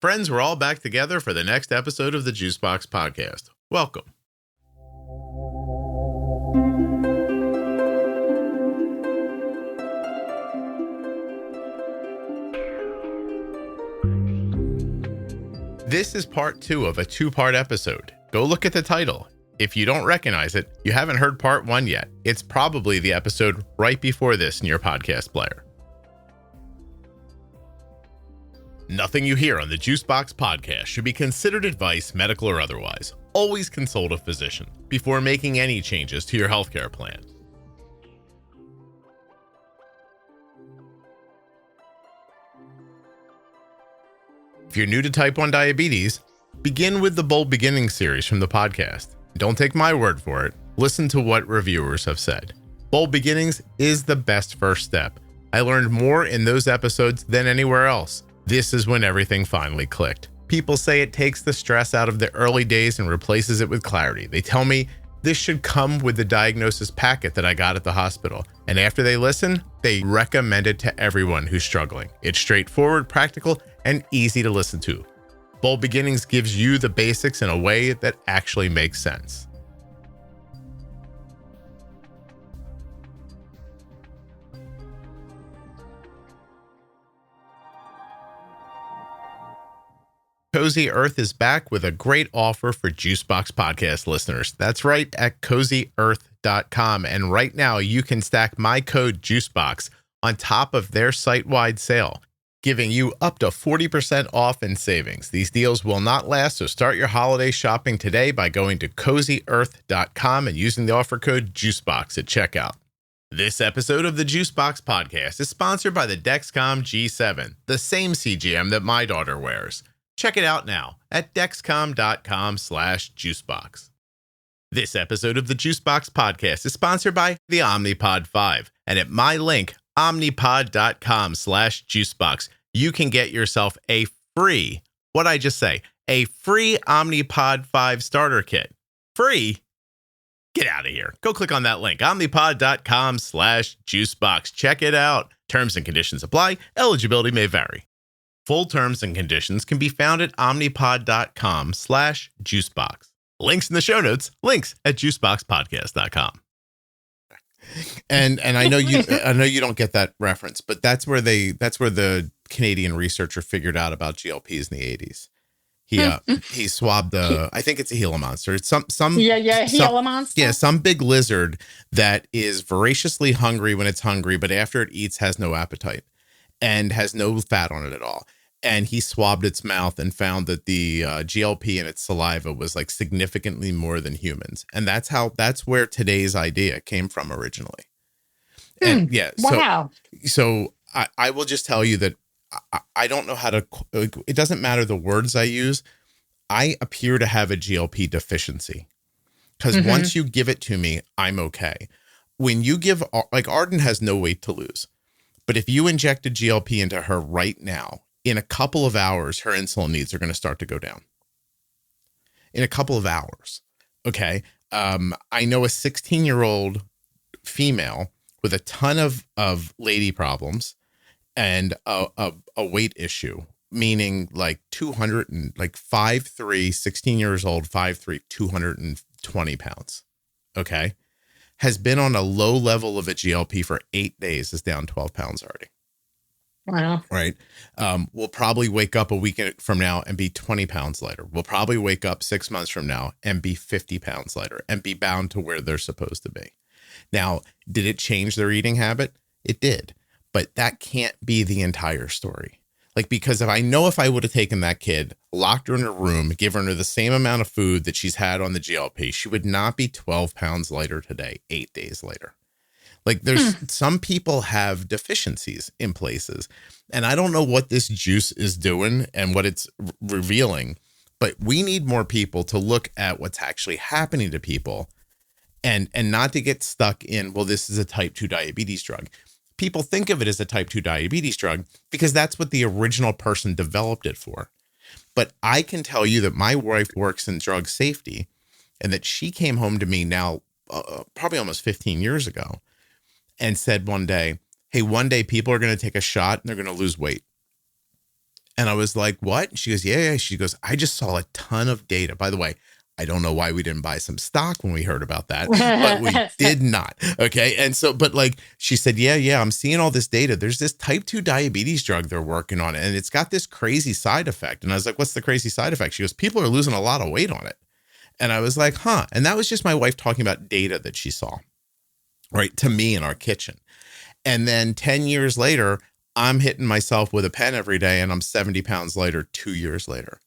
Friends, we're all back together for the next episode of the Juicebox Podcast. Welcome. This is part 2 of a 2-part episode. Go look at the title. If you don't recognize it, you haven't heard part 1 yet. It's probably the episode right before this in your podcast player. Nothing you hear on the Juicebox Podcast should be considered advice, medical or otherwise. Always consult a physician before making any changes to your healthcare plan. If you're new to type 1 diabetes, begin with the Bold Beginnings series from the podcast. Don't take my word for it. Listen to what reviewers have said. Bold Beginnings is the best first step. I learned more in those episodes than anywhere else. This is when everything finally clicked. People say it takes the stress out of the early days and replaces it with clarity. They tell me this should come with the diagnosis packet that I got at the hospital. And after they listen, they recommend it to everyone who's struggling. It's straightforward, practical, and easy to listen to. Bold Beginnings gives you the basics in a way that actually makes sense. Cozy Earth is back with a great offer for Juicebox Podcast listeners. That's right, at CozyEarth.com. And right now, you can stack my code Juicebox on top of their site-wide sale, giving you up to 40% off in savings. These deals will not last, so start your holiday shopping today by going to CozyEarth.com and using the offer code Juicebox at checkout. This episode of the Juicebox Podcast is sponsored by the Dexcom G7, the same CGM that my daughter wears. Check it out now at dexcom.com/juicebox. This episode of the Juicebox Podcast is sponsored by the Omnipod 5. And at my link, omnipod.com/juicebox, you can get yourself a free, what'd I just say? A free Omnipod 5 starter kit. Free? Get out of here. Go click on that link, omnipod.com/juicebox. Check it out. Terms and conditions apply. Eligibility may vary. Full terms and conditions can be found at omnipod.com/juicebox. Links in the show notes, links at juiceboxpodcast.com. And I know you don't get that reference, but that's where the Canadian researcher figured out about GLPs in the 80s. He swabbed I think it's a Gila monster. It's some Gila monster. Yeah, some big lizard that is voraciously hungry when it's hungry, but after it eats has no appetite and has no fat on it at all. And he swabbed its mouth and found that the GLP in its saliva was like significantly more than humans. And that's where today's idea came from originally. And yeah. Wow. So I will just tell you that I don't know how to, it doesn't matter the words I use. I appear to have a GLP deficiency because once you give it to me, I'm okay. When you give, like Arden has no weight to lose, but if you inject a GLP into her right now, in a couple of hours, her insulin needs are going to start to go down. In a couple of hours. Okay. I know a 16-year-old female with a ton of lady problems and a weight issue, meaning like 200 and like 5'3", 16 years old, 5'3", 220 pounds. Okay. Has been on a low level of a GLP for 8 days, is down 12 pounds already. Wow. Right. We'll probably wake up a week from now and be 20 pounds lighter. We'll probably wake up 6 months from now and be 50 pounds lighter and be bound to where they're supposed to be. Now, did it change their eating habit? It did. But that can't be the entire story. Like, because if I would have taken that kid, locked her in a room, given her the same amount of food that she's had on the GLP, she would not be 12 pounds lighter today, 8 days later. Like there's some people have deficiencies in places, and I don't know what this juice is doing and what it's revealing, but we need more people to look at what's actually happening to people and not to get stuck in, well, this is a type 2 diabetes drug. People think of it as a type 2 diabetes drug because that's what the original person developed it for. But I can tell you that my wife works in drug safety and that she came home to me now probably almost 15 years ago and said one day, hey, one day people are going to take a shot and they're going to lose weight. And I was like, what? She goes, yeah. She goes, I just saw a ton of data. By the way, I don't know why we didn't buy some stock when we heard about that, but we did not. Okay. And so, but like she said, yeah, I'm seeing all this data. There's this type 2 diabetes drug they're working on, and it's got this crazy side effect. And I was like, what's the crazy side effect? She goes, people are losing a lot of weight on it. And I was like, huh. And that was just my wife talking about data that she saw, right, to me in our kitchen. And then 10 years later, I'm hitting myself with a pen every day, and I'm 70 pounds lighter 2 years later.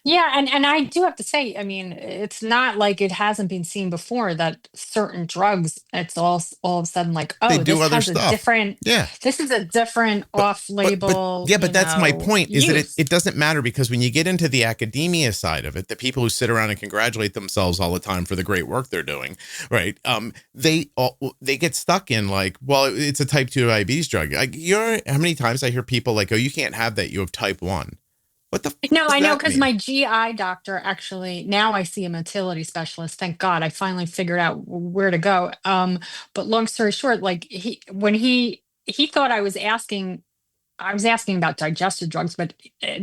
Yeah, and I do have to say, I mean, it's not like it hasn't been seen before that certain drugs, it's all of a sudden like, They oh, do this other has a stuff. different, Yeah. this is a different off-label, but that's my point, is that use. it doesn't matter, because when you get into the academia side of it, the people who sit around and congratulate themselves all the time for the great work they're doing, right? They get stuck in like, well, it's a type 2 diabetes drug. Like, how many times I hear people like, oh, you can't have that, you have type 1. What the No, does I know, that because mean? my GI doctor actually, now I see a motility specialist. Thank God I finally figured out where to go. But long story short, like when he thought I was asking about digestive drugs, but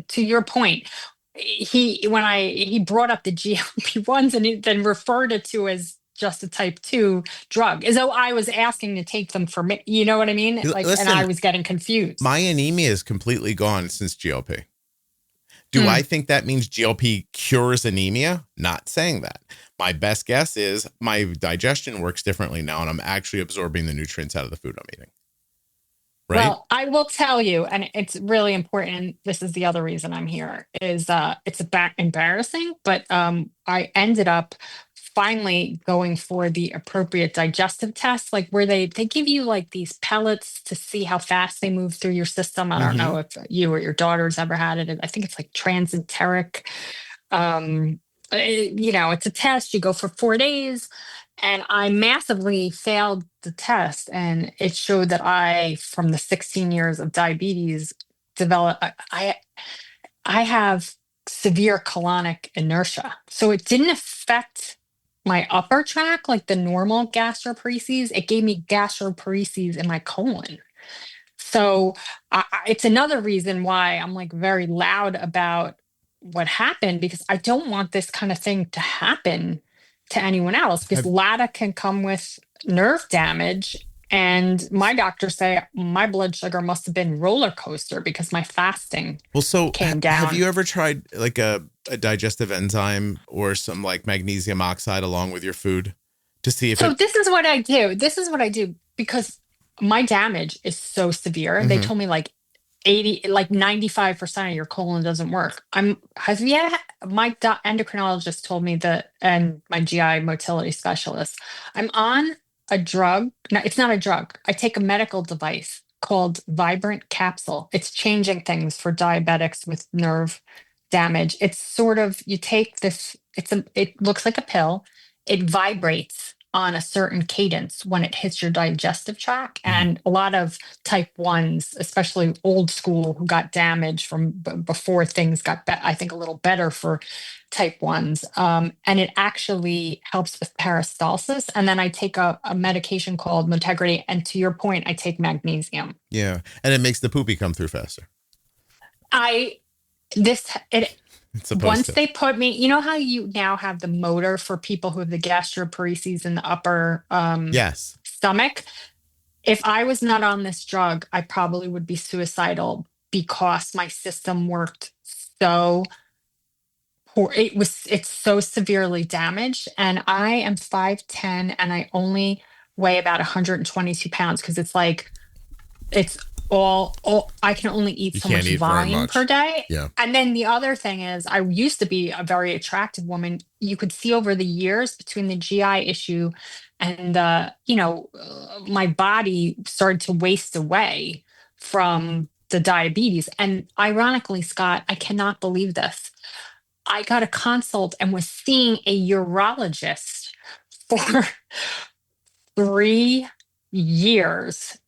to your point, he brought up the GLP-1s and he then referred it to as just a type 2 drug, as though I was asking to take them for me. You know what I mean? Like, and I Listen, was getting confused. my anemia is completely gone since GLP. Do I think that means GLP cures anemia? Not saying that. My best guess is my digestion works differently now, and I'm actually absorbing the nutrients out of the food I'm eating. Right? Well, I will tell you, and it's really important. And this is the other reason I'm here. Is it's embarrassing, but I ended up finally going for the appropriate digestive test, like where they give you like these pellets to see how fast they move through your system. I don't know if you or your daughter's ever had it. I think it's like transenteric. It's a test. You go for 4 days. And I massively failed the test, and it showed that from the 16 years of diabetes, developed. I have severe colonic inertia, so it didn't affect my upper tract like the normal gastroparesis. It gave me gastroparesis in my colon. So it's another reason why I'm like very loud about what happened, because I don't want this kind of thing to happen to anyone else, because LADA can come with nerve damage. And my doctors say my blood sugar must have been roller coaster because my fasting came down. Have you ever tried like a digestive enzyme or some like magnesium oxide along with your food to see if this is what I do because my damage is so severe. They told me like 95% of your colon doesn't work. My endocrinologist told me that, and my GI motility specialist, I'm on a drug. No, it's not a drug. I take a medical device called Vibrant Capsule. It's changing things for diabetics with nerve damage. It's sort of, you take this, it looks like a pill. It vibrates on a certain cadence when it hits your digestive tract. And a lot of type 1s, especially old school, who got damaged from before things got, I think, a little better for type 1s. And it actually helps with peristalsis. And then I take a medication called Motegrity. And to your point, I take magnesium. Yeah. And it makes the poopy come through faster. Once they put me, you know how you now have the motor for people who have the gastroparesis in the upper stomach? If I was not on this drug, I probably would be suicidal because my system worked so poor. It's so severely damaged. And I am 5'10" and I only weigh about 122 pounds, because it's like, it's all I can only eat so much volume per day. Yeah. And then the other thing is, I used to be a very attractive woman. You could see over the years between the GI issue and my body started to waste away from the diabetes. And ironically, Scott, I cannot believe this, I got a consult and was seeing a urologist for 3 years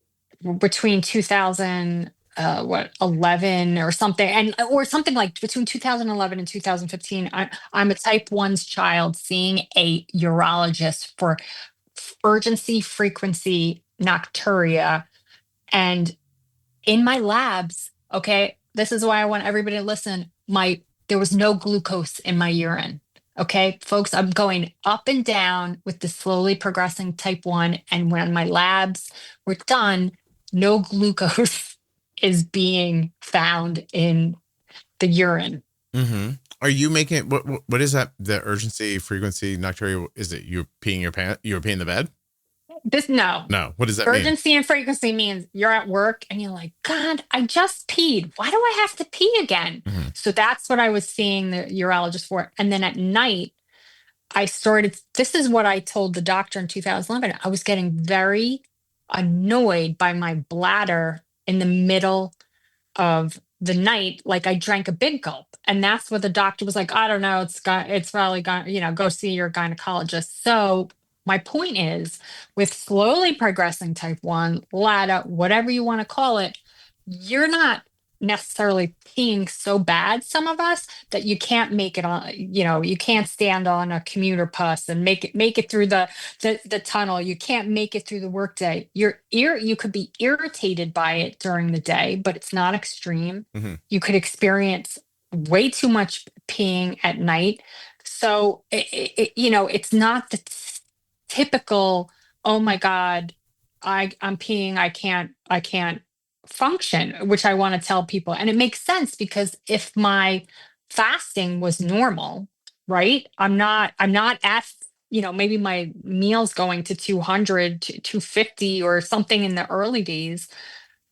between 2011 or something, or something like between 2011 and 2015. I'm a type 1's child seeing a urologist for urgency, frequency, nocturia. And in my labs, okay, this is why I want everybody to listen. There was no glucose in my urine. Okay, folks, I'm going up and down with the slowly progressing type 1. And when my labs were done, no glucose is being found in the urine. Mm-hmm. Are you making what is that? The urgency frequency nocturia? Is it you peeing your pants? You were peeing the bed? No. What does that mean? Urgency and frequency means you're at work and you're like, God, I just peed. Why do I have to pee again? Mm-hmm. So that's what I was seeing the urologist for. And then at night, this is what I told the doctor in 2011. I was getting very annoyed by my bladder in the middle of the night, like I drank a big gulp. And that's what the doctor was like, I don't know, it's probably gone, go see your gynecologist. So my point is, with slowly progressing type 1, LADA, whatever you want to call it, you're not necessarily peeing so bad, some of us, that you can't make it on, you can't stand on a commuter bus and make it through the tunnel. You can't make it through the workday. You could be irritated by it during the day, but it's not extreme. Mm-hmm. You could experience way too much peeing at night. So it's not the typical, oh my God, I'm peeing, I can't function, which I want to tell people. And it makes sense, because if my fasting was normal, right? I'm not at, maybe my meal's going to 200 to 250 or something in the early days.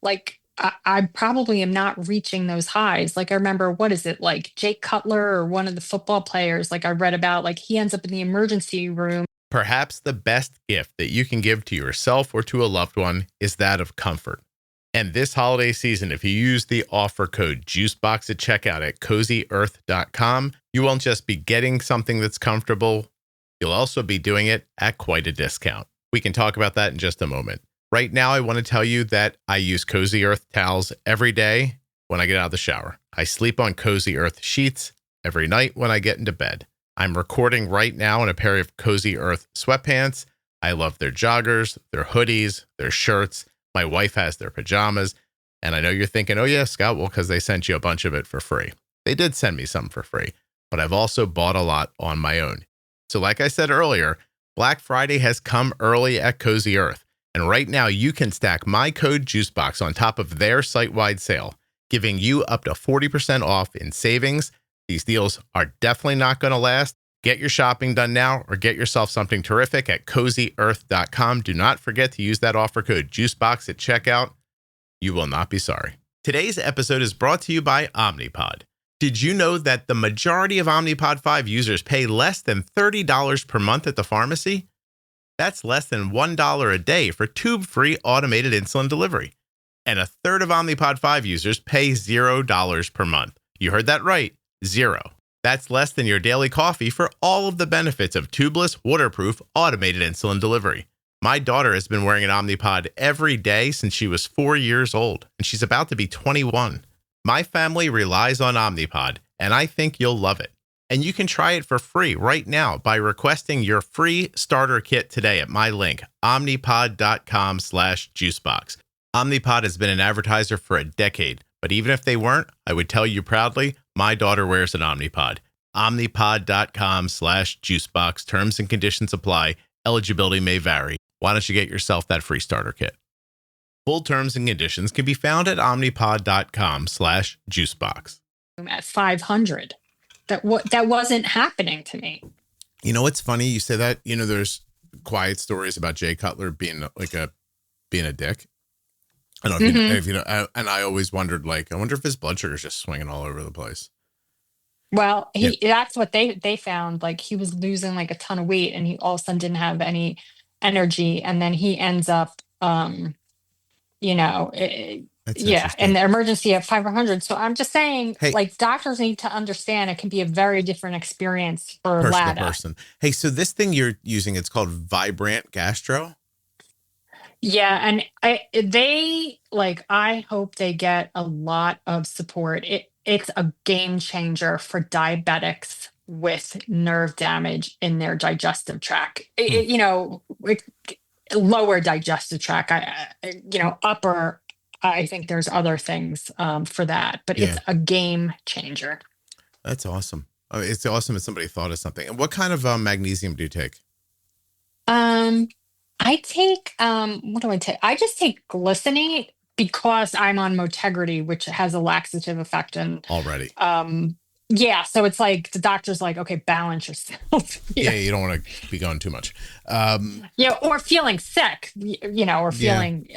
Like I probably am not reaching those highs. Like I remember, what is it, like Jake Cutler or one of the football players, like I read about, like he ends up in the emergency room. Perhaps the best gift that you can give to yourself or to a loved one is that of comfort. And this holiday season, if you use the offer code Juicebox at checkout at CozyEarth.com, you won't just be getting something that's comfortable, you'll also be doing it at quite a discount. We can talk about that in just a moment. Right now, I want to tell you that I use Cozy Earth towels every day when I get out of the shower. I sleep on Cozy Earth sheets every night when I get into bed. I'm recording right now in a pair of Cozy Earth sweatpants. I love their joggers, their hoodies, their shirts. My wife has their pajamas. And I know you're thinking, oh yeah, Scott, well, because they sent you a bunch of it for free. They did send me some for free, but I've also bought a lot on my own. So like I said earlier, Black Friday has come early at Cozy Earth. And right now you can stack my code Juicebox on top of their site-wide sale, giving you up to 40% off in savings. These deals are definitely not going to last. Get your shopping done now, or get yourself something terrific at CozyEarth.com. Do not forget to use that offer code Juicebox at checkout. You will not be sorry. Today's episode is brought to you by Omnipod. Did you know that the majority of Omnipod 5 users pay less than $30 per month at the pharmacy? That's less than $1 a day for tube-free automated insulin delivery. And a third of Omnipod 5 users pay $0 per month. You heard that right, zero. That's less than your daily coffee for all of the benefits of tubeless, waterproof, automated insulin delivery. My daughter has been wearing an Omnipod every day since she was 4 years old, and she's about to be 21. My family relies on Omnipod, and I think you'll love it. And you can try it for free right now by requesting your free starter kit today at my link, omnipod.com/juicebox. Omnipod has been an advertiser for a decade, but even if they weren't, I would tell you proudly, my daughter wears an Omnipod. Omnipod.com/juicebox. Terms and conditions apply. Eligibility may vary. Why don't you get yourself that free starter kit? Full terms and conditions can be found at omnipod.com/juicebox. At 500. That wasn't happening to me. You know, it's funny you say that. You know, there's quiet stories about Jay Cutler being a dick. I don't know if you know, and I always wondered, like, I wonder if his blood sugar is just swinging all over the place. Well, that's what they found. Like, he was losing like a ton of weight, and he all of a sudden didn't have any energy, and then he ends up, in the emergency at 500. So I'm just saying, like, doctors need to understand it can be a very different experience for person LADA. to person. Hey, so this thing you're using, it's called Vibrant Gastro. Yeah, and I hope they get a lot of support. It's a game changer for diabetics with nerve damage in their digestive tract. Lower digestive tract. Upper, I think there's other things for that, but it's Yeah, a game changer. that's awesome. It's awesome that somebody thought of something. And what kind of magnesium do you take Um, I take what do I take? I just take glycinate because I'm on Motegrity, which has a laxative effect, and already? um, yeah, so it's like the doctor's like, okay, balance yourself. Yeah, Yeah, you don't want to be going too much. Um, yeah, or feeling sick, or yeah. feeling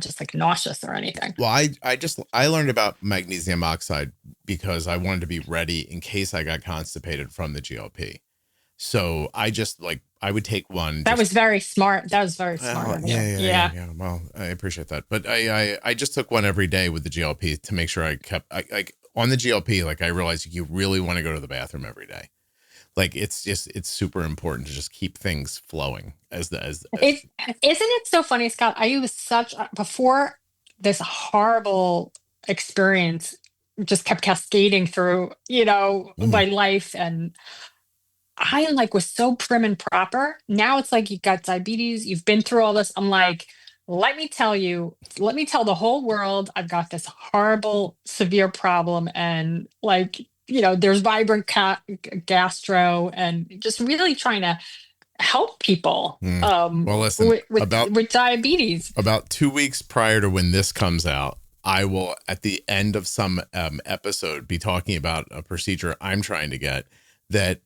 just like nauseous or anything. Well, I learned about magnesium oxide because I wanted to be ready in case I got constipated from the GLP. So I would take one That just. was very smart. That was very smart Well, of yeah, you. yeah, yeah, Yeah. yeah. Well, I appreciate that, but I just took one every day with the GLP to make sure I kept like on the GLP. Like I realized you really want to go to the bathroom every day. Like it's super important to just keep things flowing as It isn't it so funny, Scott? I was before this horrible experience just kept cascading through, Mhm. my life, and I like was so prim and proper. Now it's like you got diabetes, you've been through all this. I'm like, let me tell the whole world I've got this horrible, severe problem, and like, there's vibrant gastro, and just really trying to help people Mm. Well, listen, with diabetes. about 2 weeks prior to when this comes out, I will, at the end of some episode, be talking about a procedure I'm trying to get that.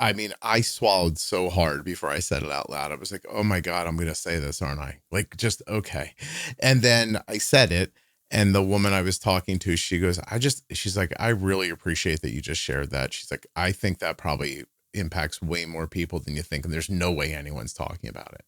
I mean, I swallowed so hard before I said it out loud. I was like, oh my God, I'm going to say this, aren't I? Like, just okay. And then I said it. And the woman I was talking to, she's like, I really appreciate that you just shared that. She's like, I think that probably impacts way more people than you think. And there's no way anyone's talking about it.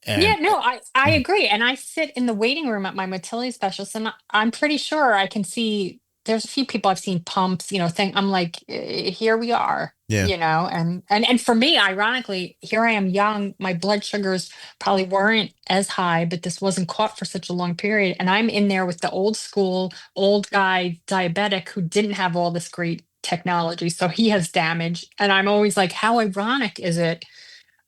Yeah, And no, I agree. And I sit in the waiting room at my motility specialist, and I'm pretty sure I can see there's a few people I've seen pumps, thing. I'm like, here we are, yeah, and for me, ironically, here I am young. My blood sugars probably weren't as high, but this wasn't caught for such a long period. And I'm in there with the old school, old guy diabetic who didn't have all this great technology. So he has damage. And I'm always like, how ironic is it?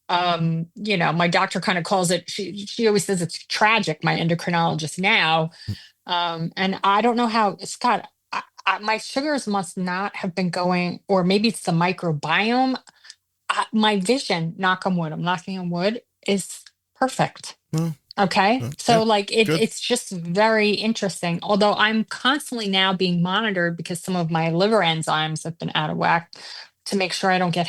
My doctor kind of calls it, she always says it's tragic, my endocrinologist now. And I don't know how, Scott, my sugars must not have been going, or maybe it's the microbiome. My vision, knock on wood, I'm knocking on wood, is perfect. well, Okay. yeah, So like good. it's just very interesting. Although I'm constantly now being monitored because some of my liver enzymes have been out of whack to make sure I don't get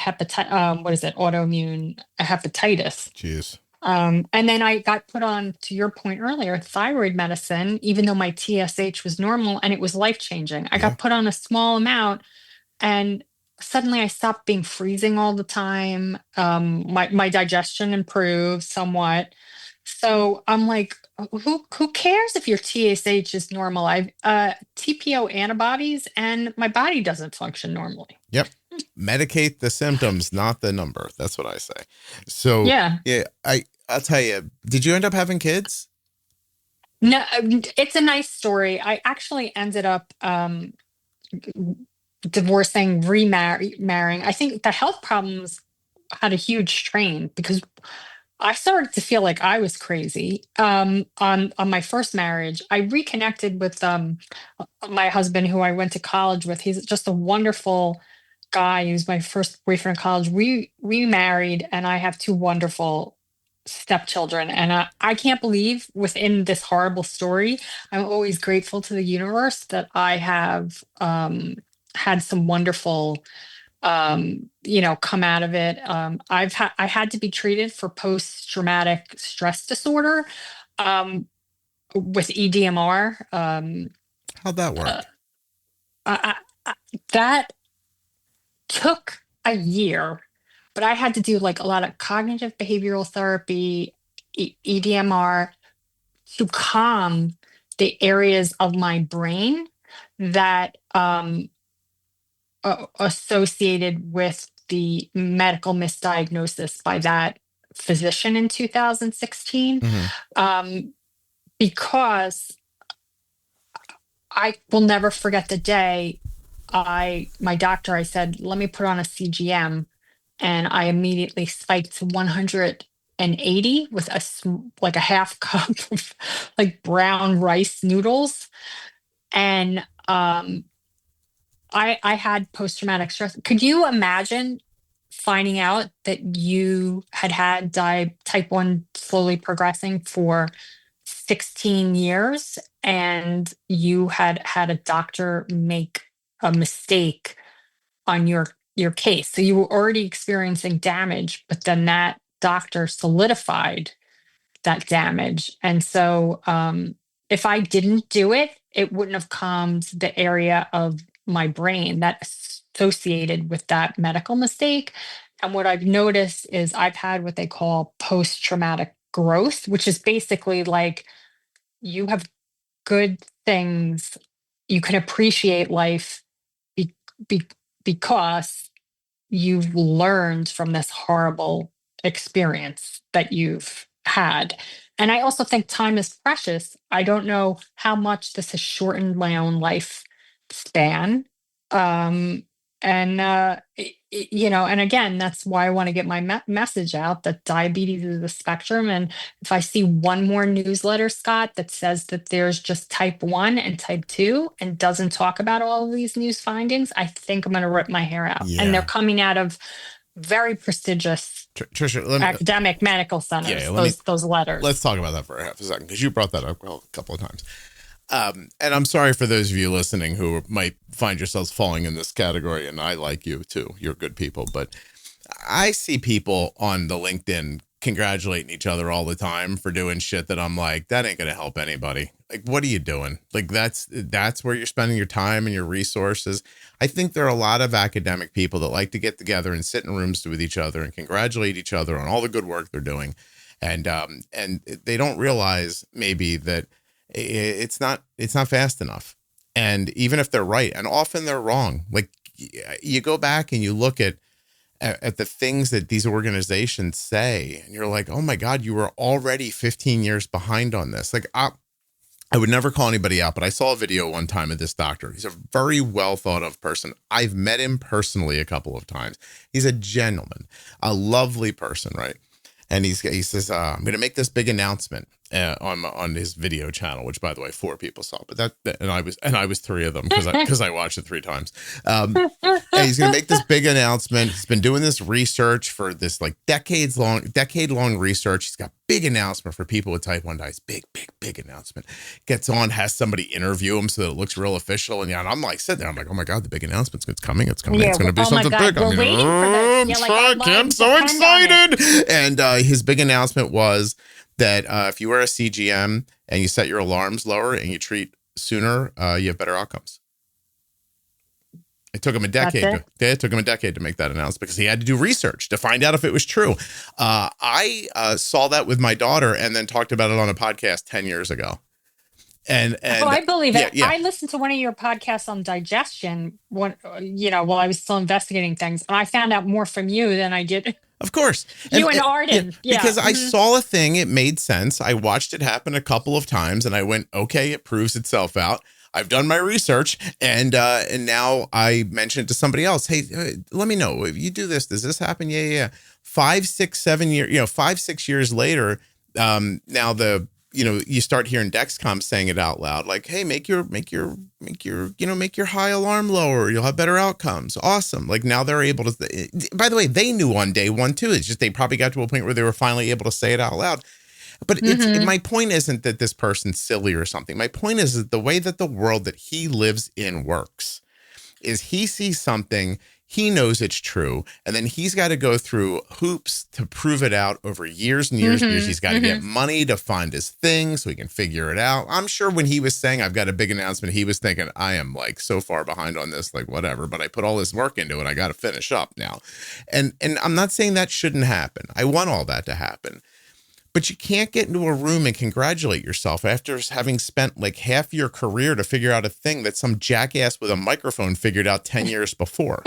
what is it, autoimmune hepatitis. Jeez. And then I got put on, to your point earlier, thyroid medicine, even though my TSH was normal, and it was life changing. I Yeah. got put on a small amount, and suddenly I stopped being freezing all the time. My digestion improved somewhat. So I'm like, who cares if your TSH is normal? I've TPO antibodies, and my body doesn't function normally. Yep. Medicate the symptoms, not the number. That's what I say. So Yeah. yeah, I'll tell you. Did you end up having kids? No, it's a nice story. I actually ended up divorcing, remarrying. I think the health problems had a huge strain because I started to feel like I was crazy. On my first marriage, I reconnected with my husband, who I went to college with. He's just a wonderful guy. He was my first boyfriend in college. We remarried, and I have two wonderful stepchildren. And I can't believe, within this horrible story, I'm always grateful to the universe that I have had some wonderful come out of it. I had to be treated for post traumatic stress disorder um, with EDMR. How'd that Uh, work? I, that took a year, but I had to do like a lot of cognitive behavioral therapy, EDMR, to calm the areas of my brain that associated with the medical misdiagnosis by that physician in 2016. Hmm. um, because I will never forget the day my doctor, I said, let me put on a CGM, and I immediately spiked to 100 180 with like a half cup of like brown rice noodles. And I had post-traumatic stress. Could you imagine finding out that you had type 1 slowly progressing for 16 years and you had a doctor make a mistake on your case? So you were already experiencing damage, but then that doctor solidified that damage. And so if I didn't do it, it wouldn't have calmed the area of my brain that associated with that medical mistake. And what I've noticed is I've had what they call post-traumatic growth, which is basically like you have good things, you can appreciate life be, be, because you've learned from this horrible experience that you've had. And I also think time is precious. I don't know how much this has shortened my own life span. And again, that's why I want to get my message out that diabetes is a spectrum. And if I see one more newsletter, Scott, that says that there's just type 1 and type 2 and doesn't talk about all of these news findings, I think I'm going to rip my hair out. Yeah. And they're coming out of very prestigious Tricia, academic medical centers, those letters. Let's talk about that for a half a second, because you brought that up a couple of times. And I'm sorry for those of you listening who might find yourselves falling in this category, and I like you too. You're good people, but I see people on the LinkedIn congratulating each other all the time for doing shit that I'm like, that ain't going to help anybody. Like, what are you doing? Like, that's where you're spending your time and your resources. I think there are a lot of academic people that like to get together and sit in rooms with each other and congratulate each other on all the good work they're doing. And they don't realize maybe that it's not fast enough. And even if they're right, and often they're wrong, like you go back and you look at the things that these organizations say, and you're like, oh my God, you were already 15 years behind on this. Like, I would never call anybody out, but I saw a video one time of this doctor. He's a very well thought of person. I've met him personally a couple of times. He's a gentleman, a lovely person, right? And he says, I'm going to make this big announcement on his video channel, which, by the way, 4 people saw, but I was 3 of them because I watched it 3 times. And he's going to make this big announcement. He's been doing this research for this like decade long research. He's got big announcement for people with type 1 diabetes. Big announcement. Gets on, has somebody interview him so that it looks real official. And I'm like sitting there, I'm like, oh my God, the big announcement's coming. It's coming. Yeah, It's going to be something big. We're waiting for this. I'm so excited. And his big announcement was that if you wear a CGM and you set your alarms lower and you treat sooner, you have better outcomes. It took him a decade. It took him a decade to make that announcement because he had to do research to find out if it was true. I saw that with my daughter and then talked about it on a podcast 10 years ago. And I believe it. Yeah. I listened to one of your podcasts on digestion while I was still investigating things, and I found out more from you than I did. Of course. You and Arden. Yeah. Because I saw a thing, it made sense. I watched it happen a couple of times and I went, okay, it proves itself out. I've done my research and now I mentioned it to somebody else. Hey, let me know if you do this, does this happen? Yeah. 5, 6, 7 years, 5, 6 years later, now you start hearing Dexcom saying it out loud, like, hey, make your high alarm lower. You'll have better outcomes. Awesome. Like now they're able to, by the way, they knew on day 1 too. It's just, they probably got to a point where they were finally able to say it out loud. But my point isn't that this person's silly or something. My point is that the way that the world that he lives in works is he sees something, he knows it's true, and then he's got to go through hoops to prove it out over years and years and years. He's got to get money to fund his thing so he can figure it out. I'm sure when he was saying, I've got a big announcement, he was thinking, I am like so far behind on this, like whatever, but I put all this work into it. I got to finish up now. And I'm not saying that shouldn't happen. I want all that to happen. But you can't get into a room and congratulate yourself after having spent like half your career to figure out a thing that some jackass with a microphone figured out 10 years before.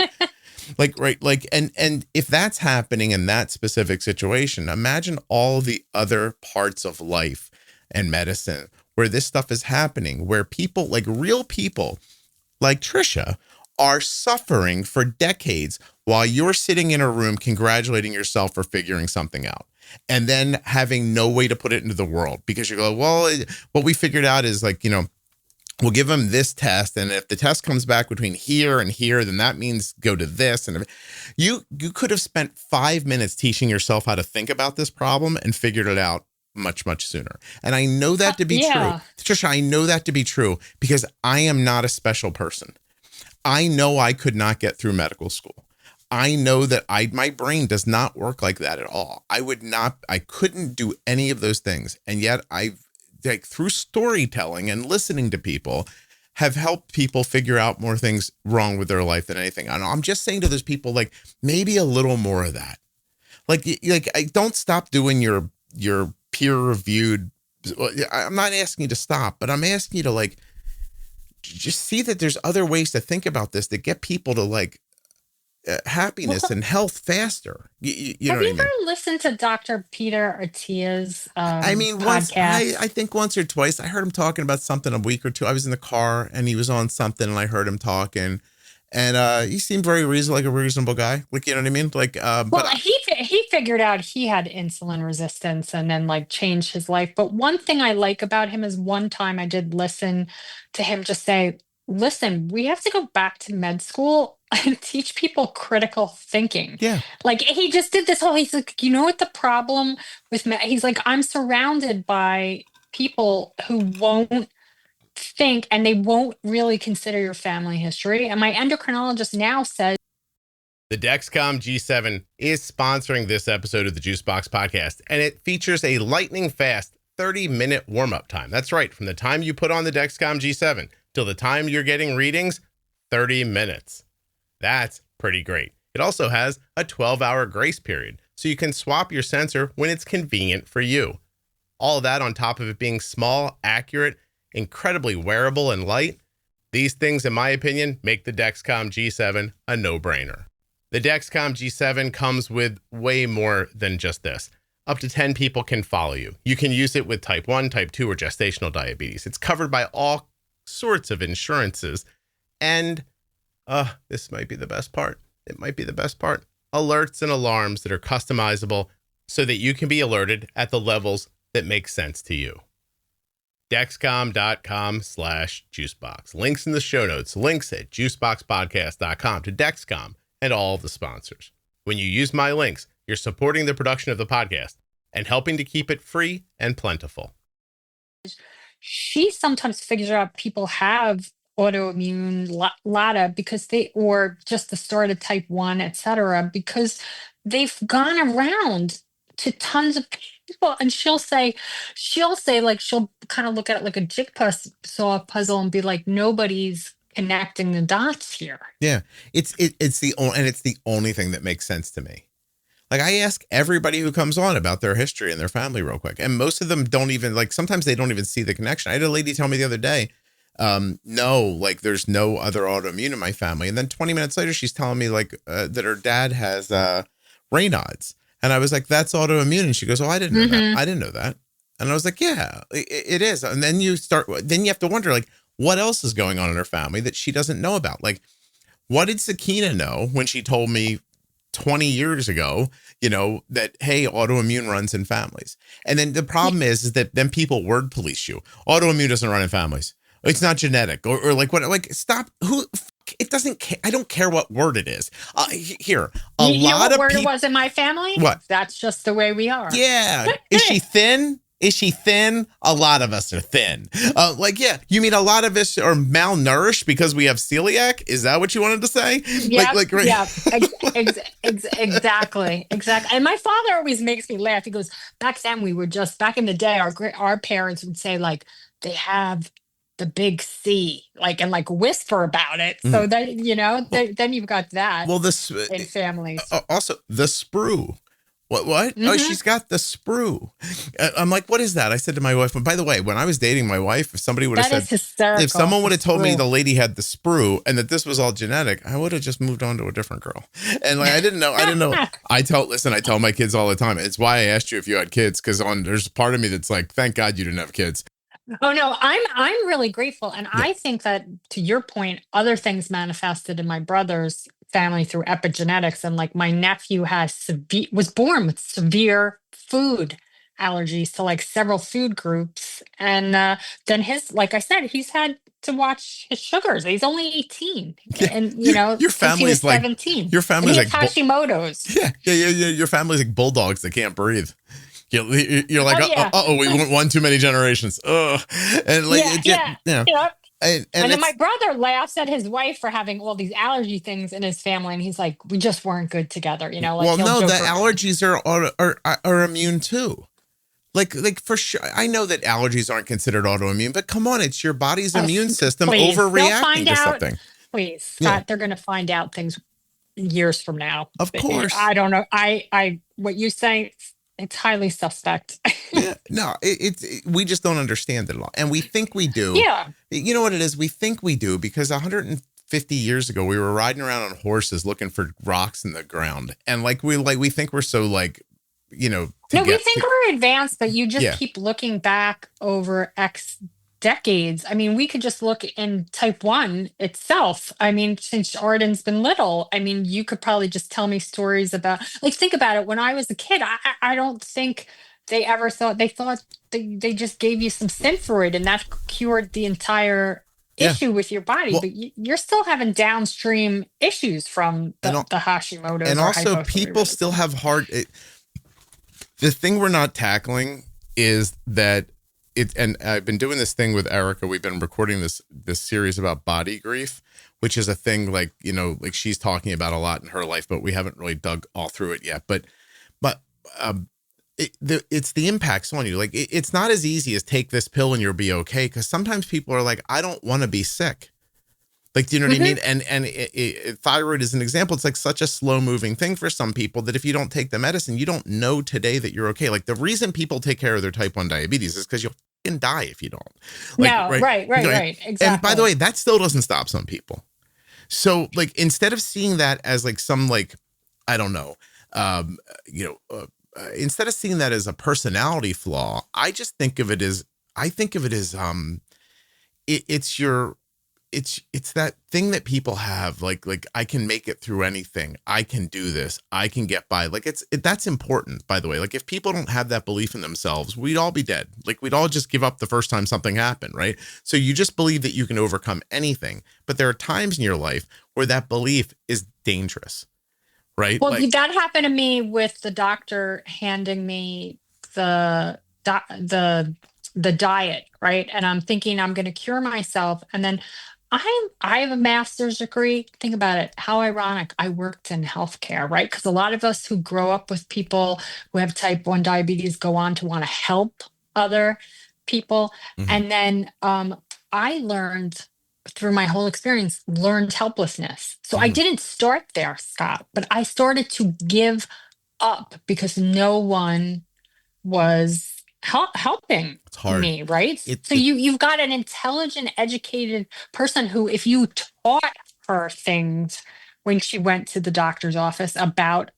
And if that's happening in that specific situation, imagine all the other parts of life and medicine where this stuff is happening, where people, like real people like Tricia, are suffering for decades while you're sitting in a room congratulating yourself for figuring something out and then having no way to put it into the world because you go, well, what we figured out is like, we'll give them this test. And if the test comes back between here and here, then that means go to this. And you could have spent 5 minutes teaching yourself how to think about this problem and figured it out much, much sooner. And I know that to be true. Tricia, I know that to be true because I am not a special person. I know I could not get through medical school. I know that my brain does not work like that at all. I couldn't do any of those things. And yet through storytelling and listening to people have helped people figure out more things wrong with their life than anything. I'm just saying to those people, like, maybe a little more of that. Like I don't stop doing your peer reviewed. I'm not asking you to stop, but I'm asking you to like, just see that there's other ways to think about this that get people to like happiness and health faster. You know Have you what I ever mean? listened to Dr. Peter Attia's Once, podcast? I think once or twice, I heard him talking about something a week or two. I was in the car and he was on something and I heard him talking and he seemed very like a reasonable guy. Like, you know what I mean? Like, Well, he figured out he had insulin resistance and then like changed his life. But one thing I like about him is one time I did listen to him just say, listen, we have to go back to med school and teach people critical thinking. yeah. Like he just did this he's like, you know what the problem with he's like, I'm surrounded by people who won't think and they won't really consider your family history. And my endocrinologist now says, The Dexcom G7 is sponsoring this episode of the Juicebox Podcast, and it features a lightning fast 30-minute warm-up time. That's right. From the time you put on the Dexcom G7 till the time you're getting readings, 30 minutes. That's pretty great. It also has a 12-hour grace period, so you can swap your sensor when it's convenient for you. All of that on top of it being small, accurate, incredibly wearable, and light. These things, in my opinion, make the Dexcom G7 a no-brainer. The Dexcom G7 comes with way more than just this. Up to 10 people can follow you. You can use it with type 1, type 2, or gestational diabetes. It's covered by all sorts of insurances. And this might be the best part. It might be the best part. Alerts and alarms that are customizable so that you can be alerted at the levels that make sense to you. Dexcom.com/juicebox. Links in the show notes. Links at juiceboxpodcast.com to Dexcom and all the sponsors. When you use my links, you're supporting the production of the podcast and helping to keep it free and plentiful. she sometimes figures out people have autoimmune LADA because or just the start of type 1, etc., because they've gone around to tons of people. And she'll say, like, she'll kind of look at it like a jigsaw puzzle and be like, nobody's connecting the dots here. Yeah, it's the only thing that makes sense to me. Like, I ask everybody who comes on about their history and their family real quick. And most of them don't even, like, sometimes they don't even see the connection. I had a lady tell me the other day, no, like, there's no other autoimmune in my family. And then 20 minutes later, she's telling me, like, that her dad has Raynaud's. And I was like, that's autoimmune. And she goes, oh, I didn't know that. I didn't know that. And I was like, yeah, it is. And then you have to wonder, like, what else is going on in her family that she doesn't know about? Like, what did Sakina know when she told me 20 years ago, that, hey, autoimmune runs in families? And then the problem is that then people word police you. Autoimmune doesn't run in families. It's not genetic or like what, like, stop. It doesn't care. I don't care what word it is. Here, a you lot know what of word people. it was in my family? What? That's just the way we are. Yeah. Is she thin? Is she thin? A lot of us are thin. Yeah, you mean a lot of us are malnourished because we have celiac? Is that what you wanted to say? Yeah, Right. yeah, exactly. And my father always makes me laugh. He goes, back then back in the day, our parents would say, like, they have the big C, like, and like whisper about it. So that, then you've got that in families. Also, the sprue. What? Mm-hmm. Oh, she's got the sprue. I'm like, what is that? I said to my wife, and by the way, when I was dating my wife, if somebody would have That said, is hysterical. if someone would have told me Sprue. the lady had the sprue and that this was all genetic, I would have just moved on to a different girl. And like, I didn't know. I tell my kids all the time. It's why I asked you if you had kids, because there's part of me that's like, thank God you didn't have kids. Oh no, I'm really grateful, and Yeah. I think that, to your point, other things manifested in my brother's family through epigenetics, and like my nephew has was born with severe food allergies to like several food groups, and then his, like I said, he's had to watch his sugars. He's only 18, Yeah. and Your since he was family's like, 17, your and he family's has like, Hashimoto's. yeah. Your family's like bulldogs that can't breathe. You're like, Oh yeah, we went one too many generations. Ugh. And like, yeah, it just, yeah. you know, Yeah. and And then my it's, brother laughs at his wife for having all these allergy things in his family, and he's like, "We just weren't good together," like well, he'll no, the joke around. allergies are immune too. Like for sure. I know that allergies aren't considered autoimmune, but come on, it's your body's Oh, immune system please, they'll overreacting find to out. something. Please, Yeah, Scott, they're going to find out things years from now. of course. I don't know. What you say, it's highly suspect. Yeah, no, we just don't understand it a lot. And we think we do. Yeah. You know what it is? We think we do because 150 years ago, we were riding around on horses looking for rocks in the ground. And we think we're so like, No, we think we're advanced, but you just yeah, keep looking back over X decades. I mean, we could just look in type 1 itself. I mean, since Arden's been little, I mean, you could probably just tell me stories about, like, think about it. When I was a kid, I don't think they ever thought, they thought they just gave you some Synthroid and that cured the entire yeah. issue with your body, Well, but you're still having downstream issues from and, the Hashimoto's and or also people still hypothyroidism. have the thing we're not tackling is that and I've been doing this thing with Erica. We've been recording this series about body grief, which is a thing like she's talking about a lot in her life, but we haven't really dug all through it yet. But it's the impacts on you. Like it's not as easy as take this pill and you'll be okay. Because sometimes people are like, I don't want to be sick. Like, do you know what I mean? And thyroid is an example. It's like such a slow moving thing for some people that if you don't take the medicine, you don't know today that you're okay. Like the reason people take care of their type 1 diabetes is because you'll fucking die if you don't. Like, No, right, exactly. And by the way, that still doesn't stop some people. So like, instead of seeing that as like some like, I don't know, instead of seeing that as a personality flaw, I just think of it as, it's that thing that people have like I can make it through anything. I can do this. I can get by. Like that's important, by the way. Like if people don't have that belief in themselves, we'd all be dead. Like we'd all just give up the first time something happened, right? So you just believe that you can overcome anything. But there are times in your life where that belief is dangerous, right? Well, Like, that happened to me with the doctor handing me the diet, right? And I'm thinking I'm going to cure myself, and then I have a master's degree. Think about it. How ironic. I worked in healthcare, right? Because a lot of us who grow up with people who have type 1 diabetes go on to want to help other people. mhm. And then I learned through my whole experience, learned helplessness. So I didn't start there, Scott, but I started to give up because no one was helping It's hard. me, right? It, So it, you've got an intelligent, educated person who, if you taught her things when she went to the doctor's office about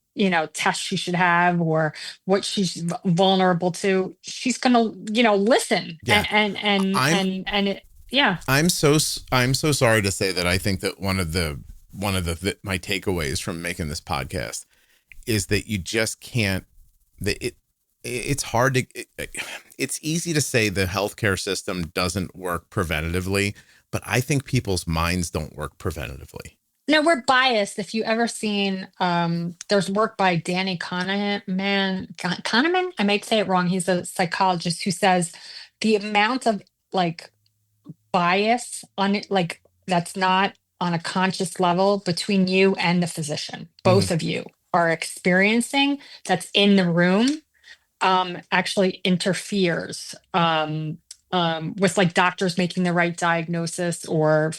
tests she should have or what she's vulnerable to, she's gonna listen. yeah. I'm And it, yeah. I'm so sorry to say that I think that one of my takeaways from making this podcast is that you just can't it's hard to it's easy to say the healthcare system doesn't work preventatively, but I think people's minds don't work preventatively. No, we're biased. If you ever seen, there's work by Danny Kahneman. I might say it wrong. He's a psychologist who says the amount of like bias on it, like that's not on a conscious level between you and the physician. Both of you are experiencing that's in the room, actually interferes with like doctors making the right diagnosis or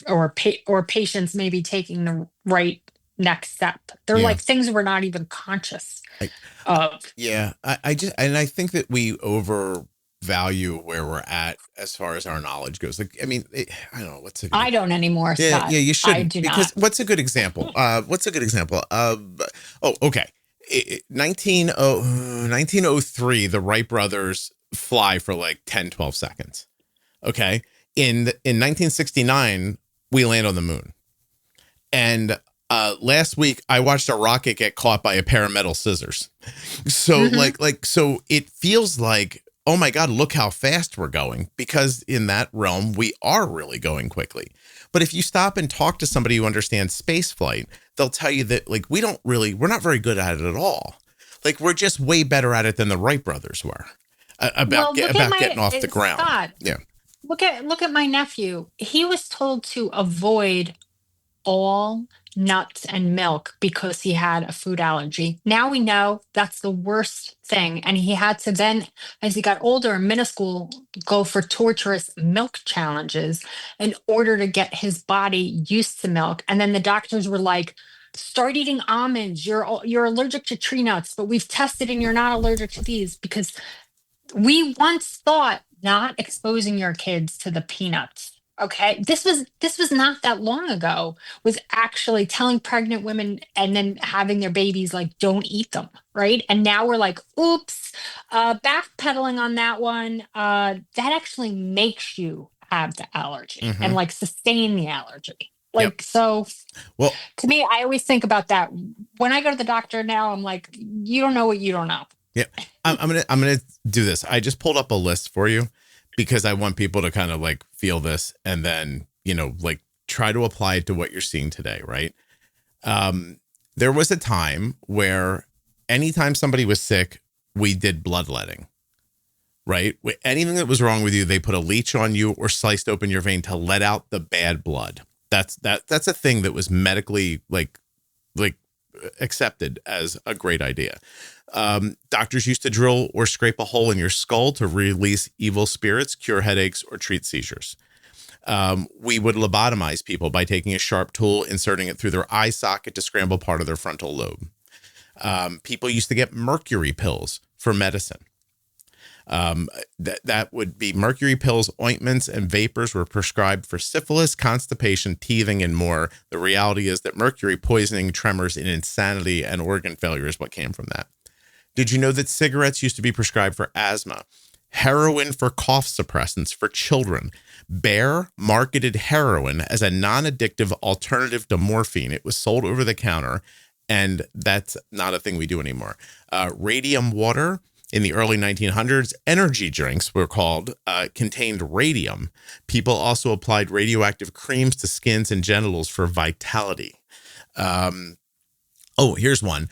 patients maybe taking the right next step. They're Yeah. like things we're not even conscious I, of. yeah. I think that we overvalue where we're at as far as our knowledge goes. Like, I mean, I don't know what's a good, I don't anymore, yeah, Scott. yeah, you I shouldn't do because not. what's a good example? Okay. 1903, the Wright brothers fly for like 10, 12 seconds. Okay. In 1969, we land on the moon. And last week, I watched a rocket get caught by a pair of metal scissors. So so it feels like, oh my God, look how fast we're going, because in that realm, we are really going quickly. But if you stop and talk to somebody who understands space flight, they'll tell you that like, we're not very good at it at all. Like, we're just way better at it than the Wright brothers were about getting off the ground. Scott, yeah. Look at my nephew. He was told to avoid all nuts and milk because he had a food allergy. Now we know that's the worst thing. And he had to then, as he got older in middle school, go for torturous milk challenges in order to get his body used to milk. And then the doctors were like, start eating almonds. You're allergic to tree nuts, but we've tested and you're not allergic to these, because we once thought not exposing your kids to the peanuts. Okay. This was not that long ago, was actually telling pregnant women and then having their babies like, don't eat them. Right. And now we're like, oops, backpedaling on that one. That actually makes you have the allergy and like sustain the allergy. Like, so well, to me, I always think about that. When I go to the doctor now, I'm like, you don't know what you don't know. Yeah, I'm gonna do this. I just pulled up a list for you because I want people to kind of like feel this and then, like try to apply it to what you're seeing today, right? There was a time where anytime somebody was sick, we did bloodletting, right? Anything that was wrong with you, they put a leech on you or sliced open your vein to let out the bad blood. That's a thing that was medically like accepted as a great idea. Doctors used to drill or scrape a hole in your skull to release evil spirits, cure headaches, or treat seizures. We would lobotomize people by taking a sharp tool, inserting it through their eye socket to scramble part of their frontal lobe. People used to get mercury pills for medicine. That would be mercury pills, ointments, and vapors were prescribed for syphilis, constipation, teething, and more. The reality is that mercury poisoning, tremors, and insanity and organ failure is what came from that. Did you know that cigarettes used to be prescribed for asthma? Heroin for cough suppressants for children. Bayer marketed heroin as a non-addictive alternative to morphine. It was sold over the counter, and that's not a thing we do anymore. Radium water in the early 1900s, energy drinks were called, contained radium. People also applied radioactive creams to skins and genitals for vitality. Here's one.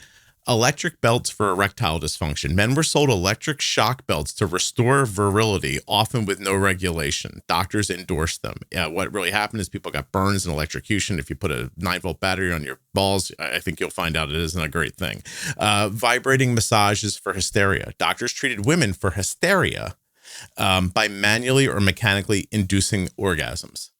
Electric belts for erectile dysfunction. Men were sold electric shock belts to restore virility, often with no regulation. Doctors endorsed them. What really happened is people got burns and electrocution. If you put a 9-volt battery on your balls, I think you'll find out it isn't a great thing. Vibrating massages for hysteria. Doctors treated women for hysteria by manually or mechanically inducing orgasms.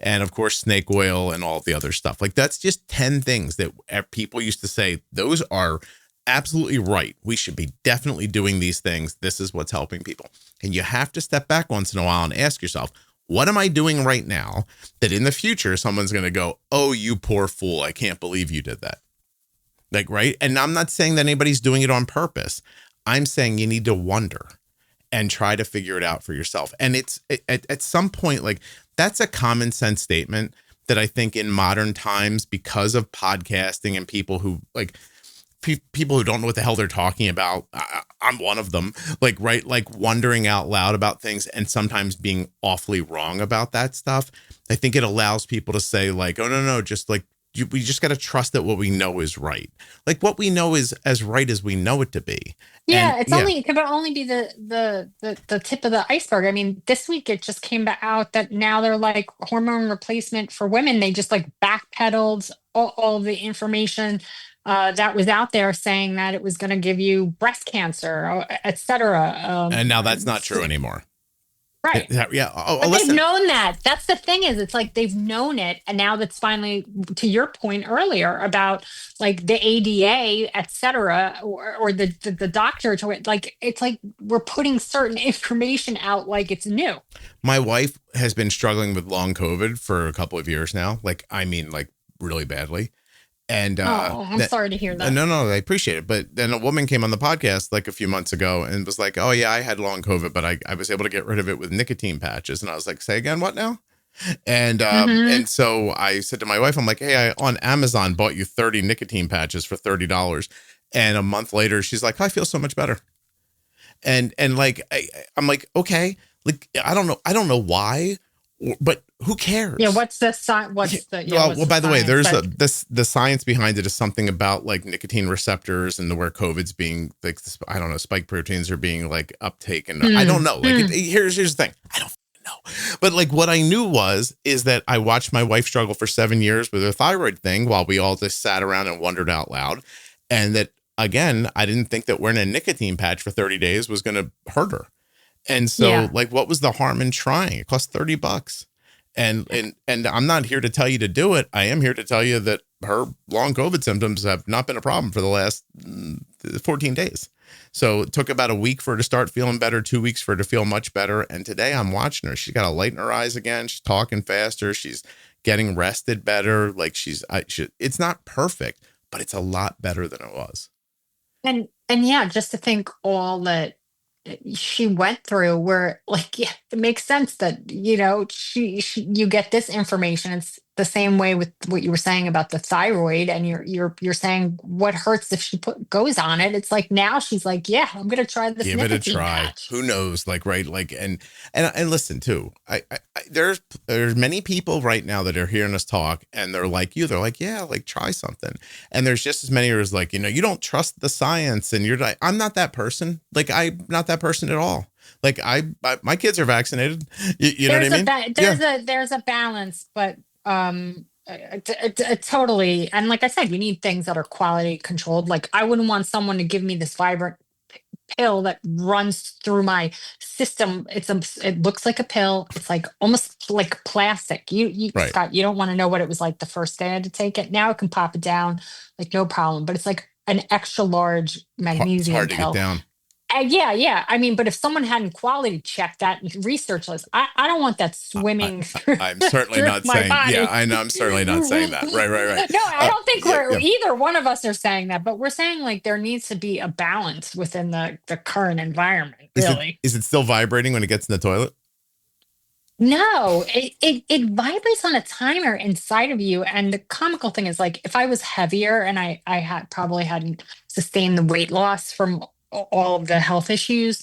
And of course, snake oil and all the other stuff. Like, that's just 10 things that people used to say, those are absolutely right. We should be definitely doing these things. This is what's helping people. And you have to step back once in a while and ask yourself, what am I doing right now that in the future, someone's going to go, oh, you poor fool. I can't believe you did that. Like, right. And I'm not saying that anybody's doing it on purpose. I'm saying you need to wonder and try to figure it out for yourself. And it's at some point, like, that's a common sense statement that I think in modern times, because of podcasting and people who people who don't know what the hell they're talking about, I'm one of them, like wondering out loud about things and sometimes being awfully wrong about that stuff. I think it allows people to say like, oh, no, just like, we just got to trust that what we know is right. Like, what we know is as right as we know it to be. Yeah, it could only be the tip of the iceberg. I mean, this week it just came out that now they're like hormone replacement for women. They just like backpedaled all the information that was out there saying that it was going to give you breast cancer, et cetera. And now that's not true anymore. Right. Yeah. But they've known that. That's the thing is, it's like they've known it. And now that's finally, to your point earlier about like the ADA, et cetera, or the doctor to it, like, it's like we're putting certain information out like it's new. My wife has been struggling with long COVID for a couple of years now. Like, I mean, like really badly. And Oh, I'm sorry to hear that. no, I appreciate it. But then a woman came on the podcast like a few months ago and was like, oh, yeah, I had long COVID, but I was able to get rid of it with nicotine patches. And I was like, say again, what now? And so I said to my wife, I'm like, hey, I on Amazon bought you 30 nicotine patches for $30. And a month later, she's like, I feel so much better. And like, I'm like, okay, like, I don't know why, but who cares? Yeah. What's the science? Well, by the way, there's the science behind it is something about like nicotine receptors and where COVID's being like, I don't know, spike proteins are being like uptaken. I don't know. Like, here's the thing. I don't know. But like what I knew is that I watched my wife struggle for 7 years with her thyroid thing while we all just sat around and wondered out loud. And that, again, I didn't think that wearing a nicotine patch for 30 days was going to hurt her. And so like, what was the harm in trying? It cost $30. And I'm not here to tell you to do it. I am here to tell you that her long COVID symptoms have not been a problem for the last 14 days. So it took about a week for her to start feeling better, 2 weeks for her to feel much better. And today I'm watching her. She's got a light in her eyes again. She's talking faster. She's getting rested better. Like it's not perfect, but it's a lot better than it was. And yeah, just to think all that she went through, where like, yeah, it makes sense that, she you get this information. It's the same way with what you were saying about the thyroid, and you're saying what hurts if she goes on it. It's like now she's like, yeah, I'm gonna try this. Give it a try. Patch. Who knows? Like, right. Like, and listen too, there's many people right now that are hearing us talk and they're like you, they're like, yeah, like try something. And there's just as many who's like, you don't trust the science, and you're like, I'm not that person. Like, I'm not that person at all. Like my kids are vaccinated. You know what I mean? There's a balance, but totally. And like I said, you need things that are quality controlled. Like I wouldn't want someone to give me this Vibrant pill that runs through my system. It looks like a pill. It's like almost like plastic. Right. Scott, you don't want to know what it was like the first day I had to take it. Now I can pop it down like no problem. But it's like an extra large magnesium hard pill. To get down. Yeah. I mean, but if someone hadn't quality checked that and researched this, I don't want that swimming through. I'm certainly not saying. Body. Yeah, I know. I'm certainly not saying that. Right. No, I don't think either one of us are saying that. But we're saying like there needs to be a balance within the current environment. Really, is it still vibrating when it gets in the toilet? No, it vibrates on a timer inside of you. And the comical thing is, like, if I was heavier and I probably hadn't sustained the weight loss from all of the health issues,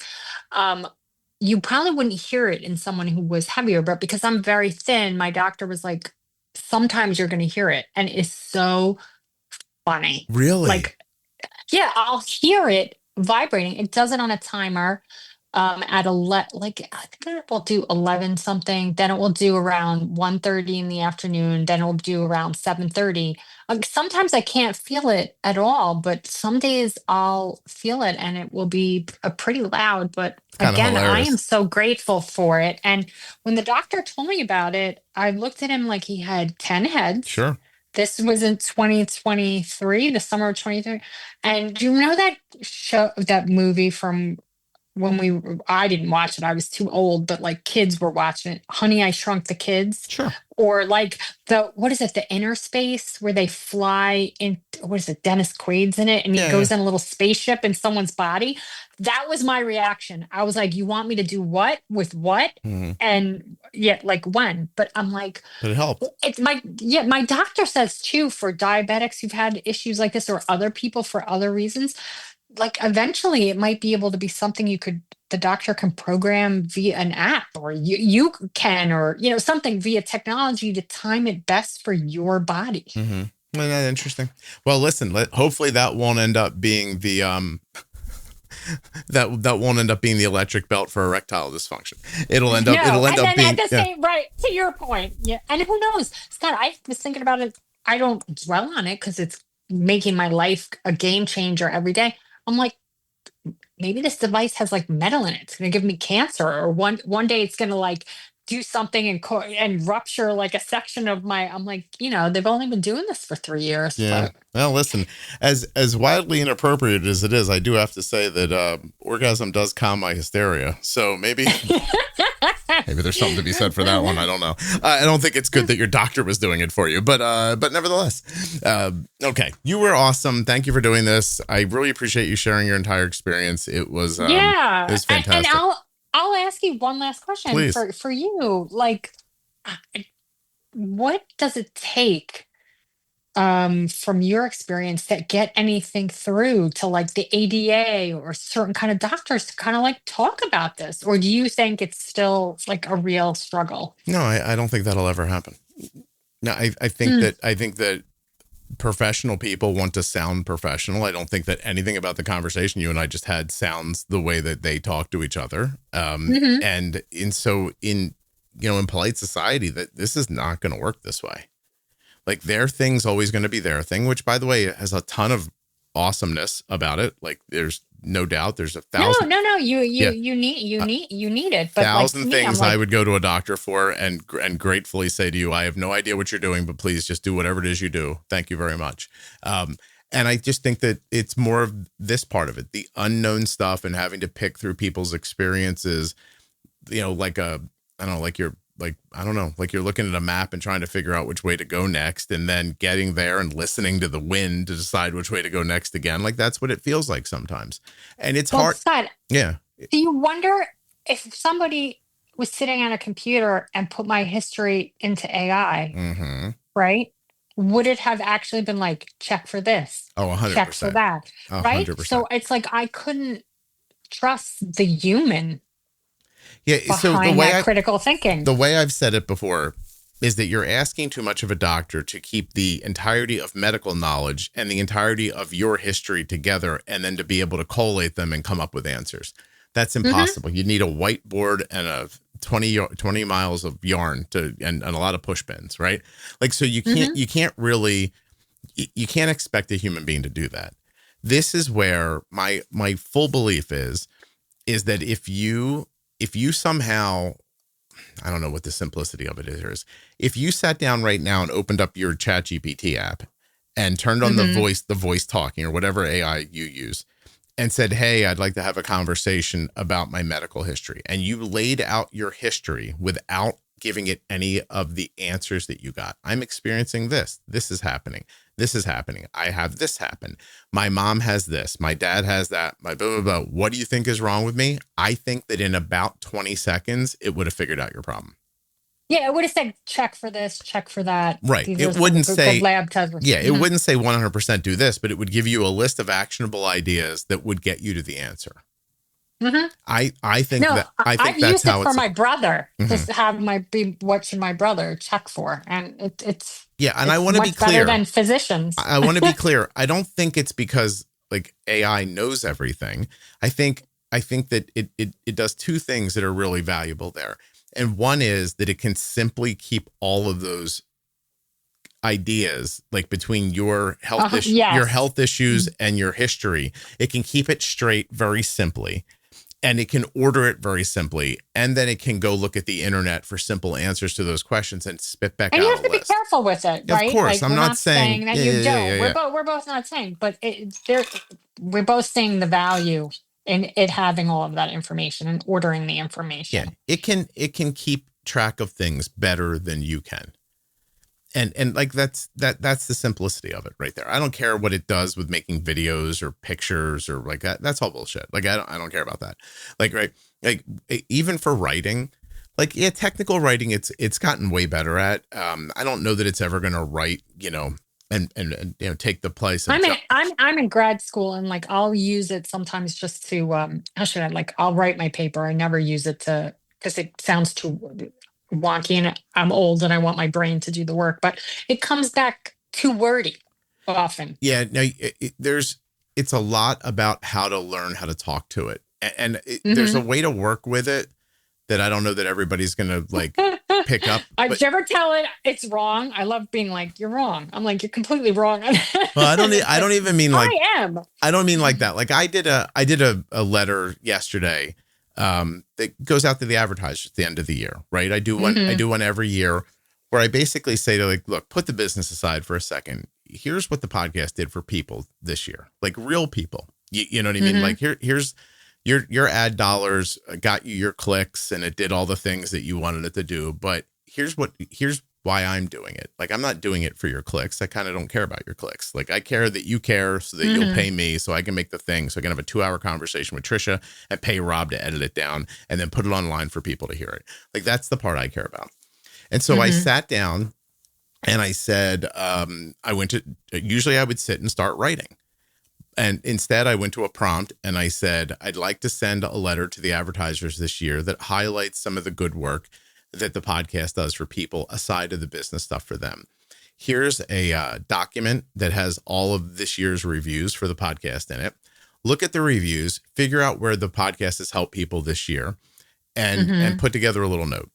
you probably wouldn't hear it in someone who was heavier. But because I'm very thin, my doctor was like, sometimes you're going to hear it. And it's so funny. Really? Like, yeah, I'll hear it vibrating. It does it on a timer. At like I think it will do 11 something. Then it will do around 1:30 in the afternoon. Then it will do around 7:30. Sometimes I can't feel it at all, but some days I'll feel it, and it will be pretty loud. But again, I am so grateful for it. And when the doctor told me about it, I looked at him like he had 10 heads. Sure. This was in 2023, the summer of 23. And do you know that movie from when I didn't watch it, I was too old, but like kids were watching it, Honey, I Shrunk the Kids. Sure. Or like the Inner Space, where they fly in, what is it, Dennis Quaid's in it, and he goes in a little spaceship in someone's body. That was my reaction. I was like, you want me to do what with what? Mm-hmm. And like when? But I'm like, but it helped. It's my doctor says too, for diabetics who've had issues like this, or other people for other reasons, like eventually it might be able to be something the doctor can program via an app, or you can, or something via technology to time it best for your body. Mm-hmm. Isn't that interesting? Well, listen, hopefully that won't end up being the that won't end up being the electric belt for erectile dysfunction. It'll end up being at the same, right, to your point. Yeah. And who knows, Scott, I was thinking about it. I don't dwell on it because it's making my life a game changer every day. I'm like, maybe this device has like metal in it. It's going to give me cancer, or one day it's going to like do something and rupture like a section of my. I'm like, they've only been doing this for 3 years. Yeah. But. Well, listen, as wildly inappropriate as it is, I do have to say that orgasm does calm my hysteria. So maybe Maybe there's something to be said for that one. I don't know. I don't think it's good that your doctor was doing it for you, but nevertheless, okay. You were awesome. Thank you for doing this. I really appreciate you sharing your entire experience. It was, it was fantastic. And I'll ask you one last question. Please. For you. Like, what does it take from your experience that get anything through to like the ADA or certain kind of doctors to kind of like talk about this? Or do you think it's still like a real struggle? No, I don't think that'll ever happen. No, I think that professional people want to sound professional. I don't think that anything about the conversation you and I just had sounds the way that they talk to each other. And so in polite society, that this is not going to work this way. Like their thing's always going to be their thing, which by the way, has a ton of awesomeness about it. Like there's no doubt there's 1,000. No. You need it. But 1,000 like things I would go to a doctor for and gratefully say to you, I have no idea what you're doing, but please just do whatever it is you do. Thank you very much. And I just think that it's more of this part of it, the unknown stuff and having to pick through people's experiences, like you're looking at a map and trying to figure out which way to go next and then getting there and listening to the wind to decide which way to go next again. Like that's what it feels like sometimes. And it's hard. Scott, yeah. Do you wonder if somebody was sitting on a computer and put my history into AI, right? Would it have actually been like, check for this? Oh, 100%. Check for that, right? 100%. So it's like, I couldn't trust the human behind that critical thinking. The way I've said it before is that you're asking too much of a doctor to keep the entirety of medical knowledge and the entirety of your history together and then to be able to collate them and come up with answers. That's impossible. You need a whiteboard and a 20 miles of yarn and a lot of push pins, right? Like, so you can't expect a human being to do that. This is where my full belief is that if you somehow, I don't know what the simplicity of it is. If you sat down right now and opened up your ChatGPT app and turned on the voice talking or whatever AI you use and said, hey, I'd like to have a conversation about my medical history. And you laid out your history without giving it any of the answers that you got. I'm experiencing this. This is happening. This is happening. I have this happen. My mom has this. My dad has that. My blah, blah, blah. What do you think is wrong with me? I think that in about 20 seconds, it would have figured out your problem. Yeah, it would have said, check for this, check for that. Right. It wouldn't say lab test. Yeah, it wouldn't say 100% do this, but it would give you a list of actionable ideas that would get you to the answer. I think I've that's used how it for my brother to have be watching my brother check for, and it's and I want to be clear. Better than physicians. I want to be clear. I don't think it's because like AI knows everything. I think that it does two things that are really valuable there, and one is that it can simply keep all of those ideas like between your health your health issues and your history. It can keep it straight very simply. And it can order it very simply. And then it can go look at the internet for simple answers to those questions and spit back out a list. And you have to be careful with it, right? Of course. Like, I'm not saying that you don't. We're both not saying, but we're both seeing the value in it having all of that information and ordering the information. Yeah, it can keep track of things better than you can. And like that's the simplicity of it right there. I don't care what it does with making videos or pictures or like that. That's all bullshit. Like I don't care about that. Like right, like even for writing, like technical writing, it's gotten way better at. I don't know that it's ever going to write, and take the place. I'm in grad school and like I'll use it sometimes just to I'll write my paper. I never use it because it sounds too wonky and I'm old and I want my brain to do the work, but it comes back too wordy often. Yeah, no, it's a lot about how to learn how to talk to it. And there's a way to work with it that I don't know that everybody's going to like pick up. Did you ever tell it it's wrong? I love being like, you're wrong. I'm like, you're completely wrong. Well, I don't even mean like, I am. I don't mean like that. Like I did a letter yesterday that goes out to the advertisers at the end of the year, right? I do one every year where I basically say to like, look, put the business aside for a second. Here's what the podcast did for people this year, like real people. You know what I mean? Like here's your ad dollars got you your clicks and it did all the things that you wanted it to do. But here's why I'm doing it. Like, I'm not doing it for your clicks. I kind of don't care about your clicks. Like, I care that you care so that you'll pay me so I can make the thing. So I can have a 2-hour conversation with Tricia and pay Rob to edit it down and then put it online for people to hear it. Like, that's the part I care about. And so I sat down and I said, usually I would sit and start writing. And instead, I went to a prompt and I said, I'd like to send a letter to the advertisers this year that highlights some of the good work that the podcast does for people aside of the business stuff for them. Here's a document that has all of this year's reviews for the podcast in it. Look at the reviews, figure out where the podcast has helped people this year, and put together a little note.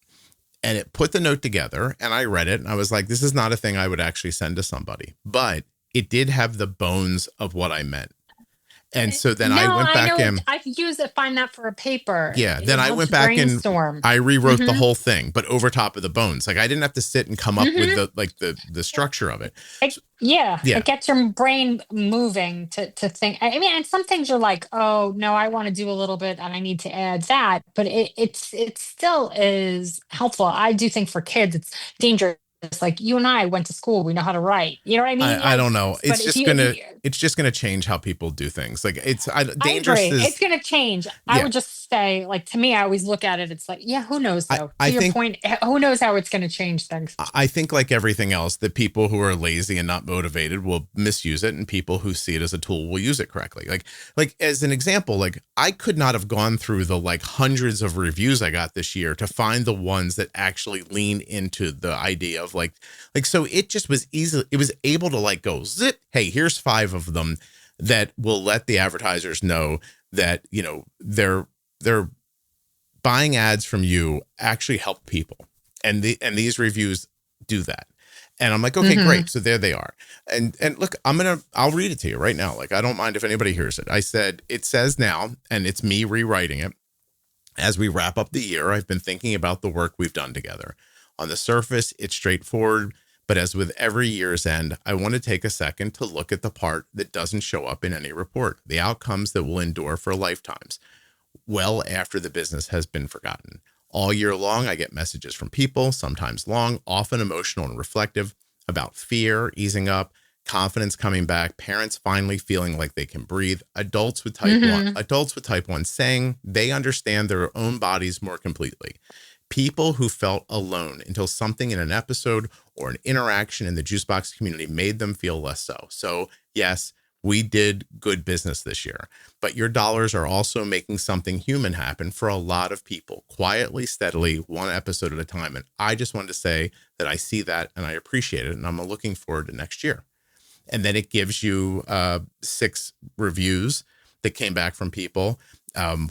And it put the note together and I read it and I was like, this is not a thing I would actually send to somebody, but it did have the bones of what I meant. And so then I went back in. I've used it, find that for a paper. Yeah. Then I went back and I rewrote the whole thing, but over top of the bones. Like, I didn't have to sit and come up with the structure of it. It gets your brain moving to think. I mean, and some things you're like, oh no, I want to do a little bit and I need to add that, but it still is helpful. I do think for kids, it's dangerous. Like, you and I went to school, we know how to write. You know what I mean? I don't know. It's just gonna change how people do things. Like, dangerous. I agree. It's gonna change. I would just say, like, to me, I always look at it. It's like, yeah, who knows though? To your point, who knows how it's gonna change things? I think, like everything else, that people who are lazy and not motivated will misuse it, and people who see it as a tool will use it correctly. Like as an example, like, I could not have gone through the hundreds of reviews I got this year to find the ones that actually lean into the idea of like so it just was easy. It was able to go zip. Hey, here's 5 of them that will let the advertisers know that, they're buying ads from you actually help people. And these reviews do that. And I'm like, okay, great. So there they are. And look, I'll read it to you right now. Like, I don't mind if anybody hears it. I said, it says now, and it's me rewriting it. As we wrap up the year, I've been thinking about the work we've done together. On the surface, it's straightforward, but as with every year's end, I want to take a second to look at the part that doesn't show up in any report, the outcomes that will endure for lifetimes, well after the business has been forgotten. All year long, I get messages from people, sometimes long, often emotional and reflective, about fear easing up, confidence coming back, parents finally feeling like they can breathe, adults with type 1 saying they understand their own bodies more completely. People who felt alone until something in an episode or an interaction in the Juicebox community made them feel less so. So yes, we did good business this year, but your dollars are also making something human happen for a lot of people, quietly, steadily, one episode at a time. And I just wanted to say that I see that and I appreciate it. And I'm looking forward to next year. And then it gives you 6 reviews that came back from people.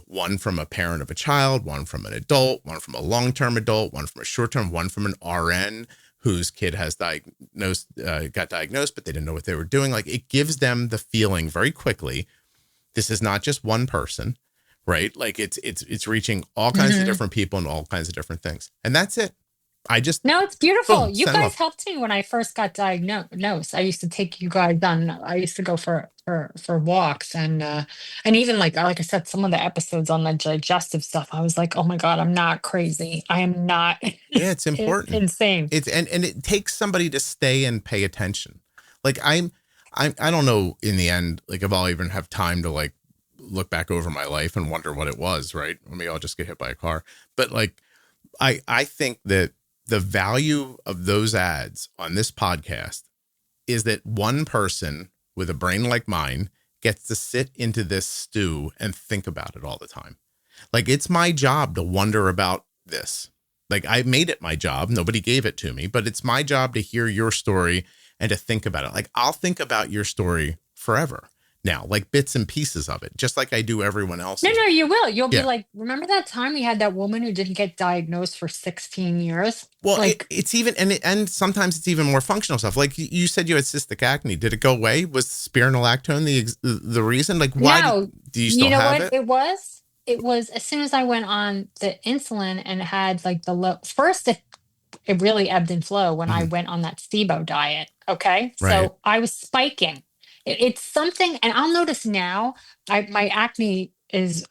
One from a parent of a child, one from an adult, one from a long-term adult, one from a short-term, one from an RN whose kid has got diagnosed, but they didn't know what they were doing. Like, it gives them the feeling very quickly, this is not just one person, right? Like, it's reaching all kinds of different people and all kinds of different things. And that's it. No, it's beautiful. You guys helped me when I first got diagnosed. I used to take you guys on. I used to go for walks and even like I said, some of the episodes on the digestive stuff, I was like, oh my God, I'm not crazy. I am not. Yeah, it's important. Insane. It's and it takes somebody to stay and pay attention. Like, I don't know in the end, like, if I'll even have time to like look back over my life and wonder what it was, right? Or maybe I'll just get hit by a car. But like, I think that the value of those ads on this podcast is that one person with a brain like mine gets to sit into this stew and think about it all the time. Like, it's my job to wonder about this. Like, I made it my job. Nobody gave it to me, but it's my job to hear your story and to think about it. Like, I'll think about your story forever now, like bits and pieces of it, just like I do everyone else. No, you will. You'll be like, remember that time we had that woman who didn't get diagnosed for 16 years? Well, like, it's even, and sometimes it's even more functional stuff. Like, you said you had cystic acne. Did it go away? Was spironolactone the reason? Like, why do you still have it? It was as soon as I went on the insulin and had like the low, first it really ebbed and flowed when I went on that SIBO diet. Okay. Right. So I was spiking. It's something, and I'll notice now, my acne is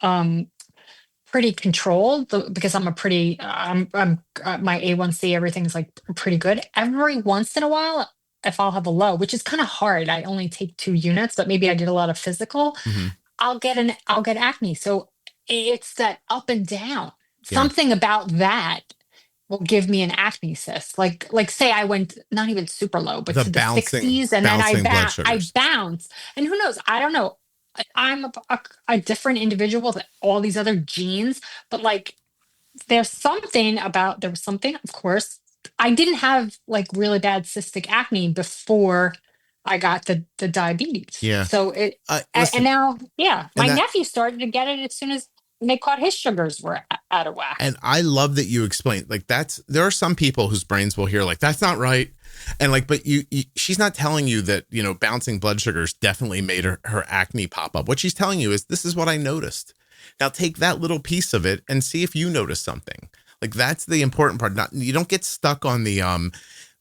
pretty controlled because I'm a pretty I'm my A1C, everything's like pretty good. Every once in a while, if I'll have a low, which is kind of hard. I only take 2 units, but maybe I did a lot of physical. Hmm. I'll get acne. So it's that up and down. Yeah. Something about that will give me an acne cyst. Like say I went not even super low, but The to the bouncing 60s, and then blood I sugars. bounce. And who knows? I don't know. I'm a different individual than all these other genes, but like there was something, of course. I didn't have like really bad cystic acne before I got the diabetes. Yeah. So and Listen, now, yeah, my and that, nephew started to get it as soon as they caught his sugars were out of whack. and I love that you explained, like, there are some people whose brains will hear like, that's not right. And like, but she's not telling you that, bouncing blood sugars definitely made her acne pop up. What she's telling you is, this is what I noticed. Now take that little piece of it and see if you notice something. Like, that's the important part. You don't get stuck on the,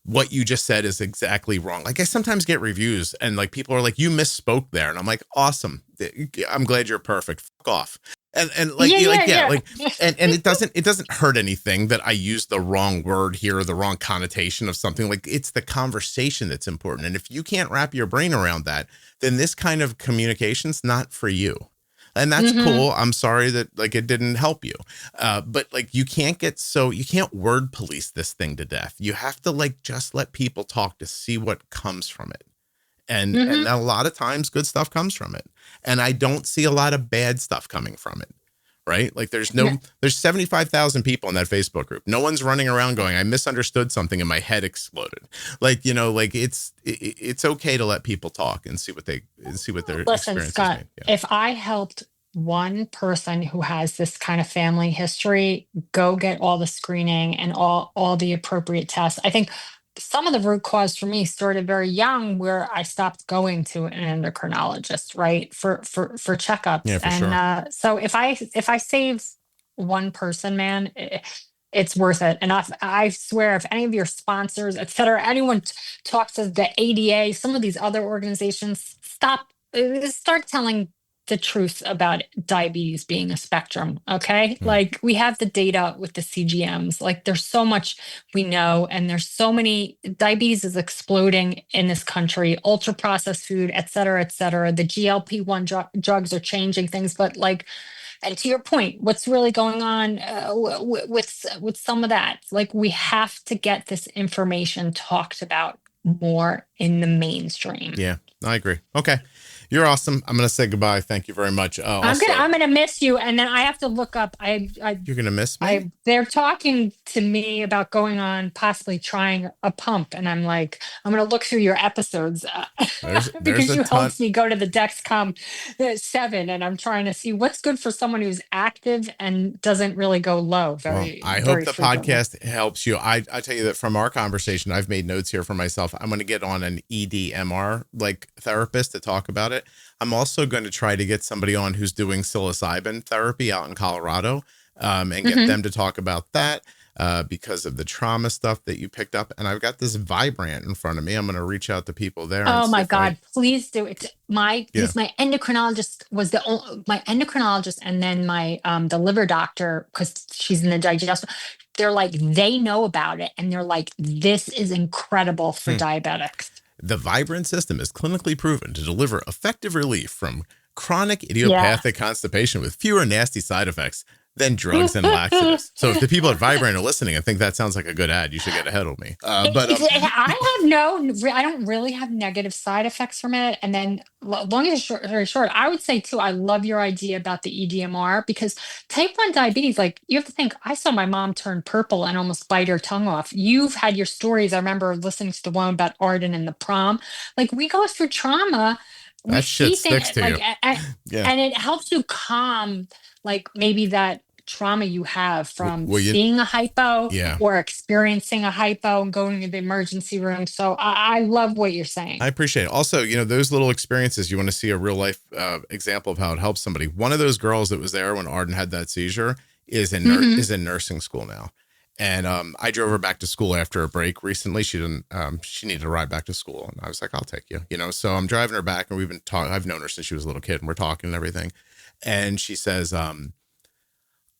what you just said is exactly wrong. Like, I sometimes get reviews and like people are like, you misspoke there. And I'm like, awesome. I'm glad you're perfect. Fuck off. And like, Yeah. like, and it doesn't hurt anything that I use the wrong word here or the wrong connotation of something. Like, it's the conversation that's important. And if you can't wrap your brain around that, then this kind of communication's not for you. And that's cool. I'm sorry that like it didn't help you. But like, you can't word police this thing to death. You have to like just let people talk to see what comes from it. And a lot of times good stuff comes from it. And I don't see a lot of bad stuff coming from it. Right? Like there's 75,000 people in that Facebook group. No one's running around going, I misunderstood something and my head exploded. Like, like it's okay to let people talk and see what their Listen, experience Scott, is. Yeah. if I helped one person who has this kind of family history go get all the screening and all the appropriate tests, I think some of the root cause for me started very young, where I stopped going to an endocrinologist, right, for checkups. Yeah, for And sure. so if I save one person, man, it's worth it. And I swear, if any of your sponsors, et cetera, anyone talks to the ADA, some of these other organizations, start telling the truth about diabetes being a spectrum. Okay. Like, we have the data with the CGMs. Like, there's so much we know, and there's so many. Diabetes is exploding in this country, ultra processed food, et cetera, et cetera. The GLP-1 drugs are changing things, but like, and to your point, what's really going on with some of that? Like, we have to get this information talked about more in the mainstream. Yeah, I agree. Okay. You're awesome. I'm going to say goodbye. Thank you very much. I'm gonna miss you, and then I have to look up. You're going to miss me? They're talking to me about going on, possibly trying a pump, and I'm like, I'm gonna look through your episodes There's because a you ton. helped me go to the Dexcom 7, and I'm trying to see what's good for someone who's active and doesn't really go low. I hope the podcast helps you. I tell you that from our conversation, I've made notes here for myself. I'm going to get on an EDMR like therapist to talk about it. I'm also going to try to get somebody on who's doing psilocybin therapy out in Colorado, and get them to talk about that because of the trauma stuff that you picked up. And I've got this Vibrant in front of me. I'm going to reach out to people there. Oh my God, please do it. Because my endocrinologist was my endocrinologist, and then my the liver doctor, because she's in the digestive. They're like, they know about it, and they're like, this is incredible for diabetics. The Vibrant system is clinically proven to deliver effective relief from chronic idiopathic constipation with fewer nasty side effects than drugs and laxatives. So if the people at Vibrant are listening and think that sounds like a good ad, you should get ahead of me. I don't really have negative side effects from it. And then long and short, very short, I would say too, I love your idea about the EDMR, because type 1 diabetes, like, you have to think, I saw my mom turn purple and almost bite her tongue off. You've had your stories. I remember listening to the one about Arden and the prom. Like, we go through trauma. That shit sticks to you. And it helps you calm, like, maybe that trauma you have from being a hypo or experiencing a hypo and going to the emergency room. So I love what you're saying. I appreciate it. Also, those little experiences, you want to see a real life example of how it helps somebody. One of those girls that was there when Arden had that seizure is in nursing school now. And I drove her back to school after a break recently. She needed a ride back to school. And I was like, I'll take you, so I'm driving her back, and we've been talking. I've known her since she was a little kid, and we're talking and everything. And she says, I'm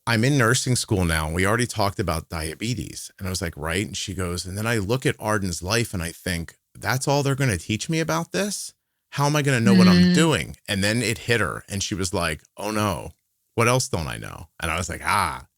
in nursing school now. We already talked about diabetes. And I was like, right. And she goes, and then I look at Arden's life and I think, that's all they're going to teach me about this? How am I going to know what I'm doing? And then it hit her and she was like, oh no, what else don't I know? And I was like,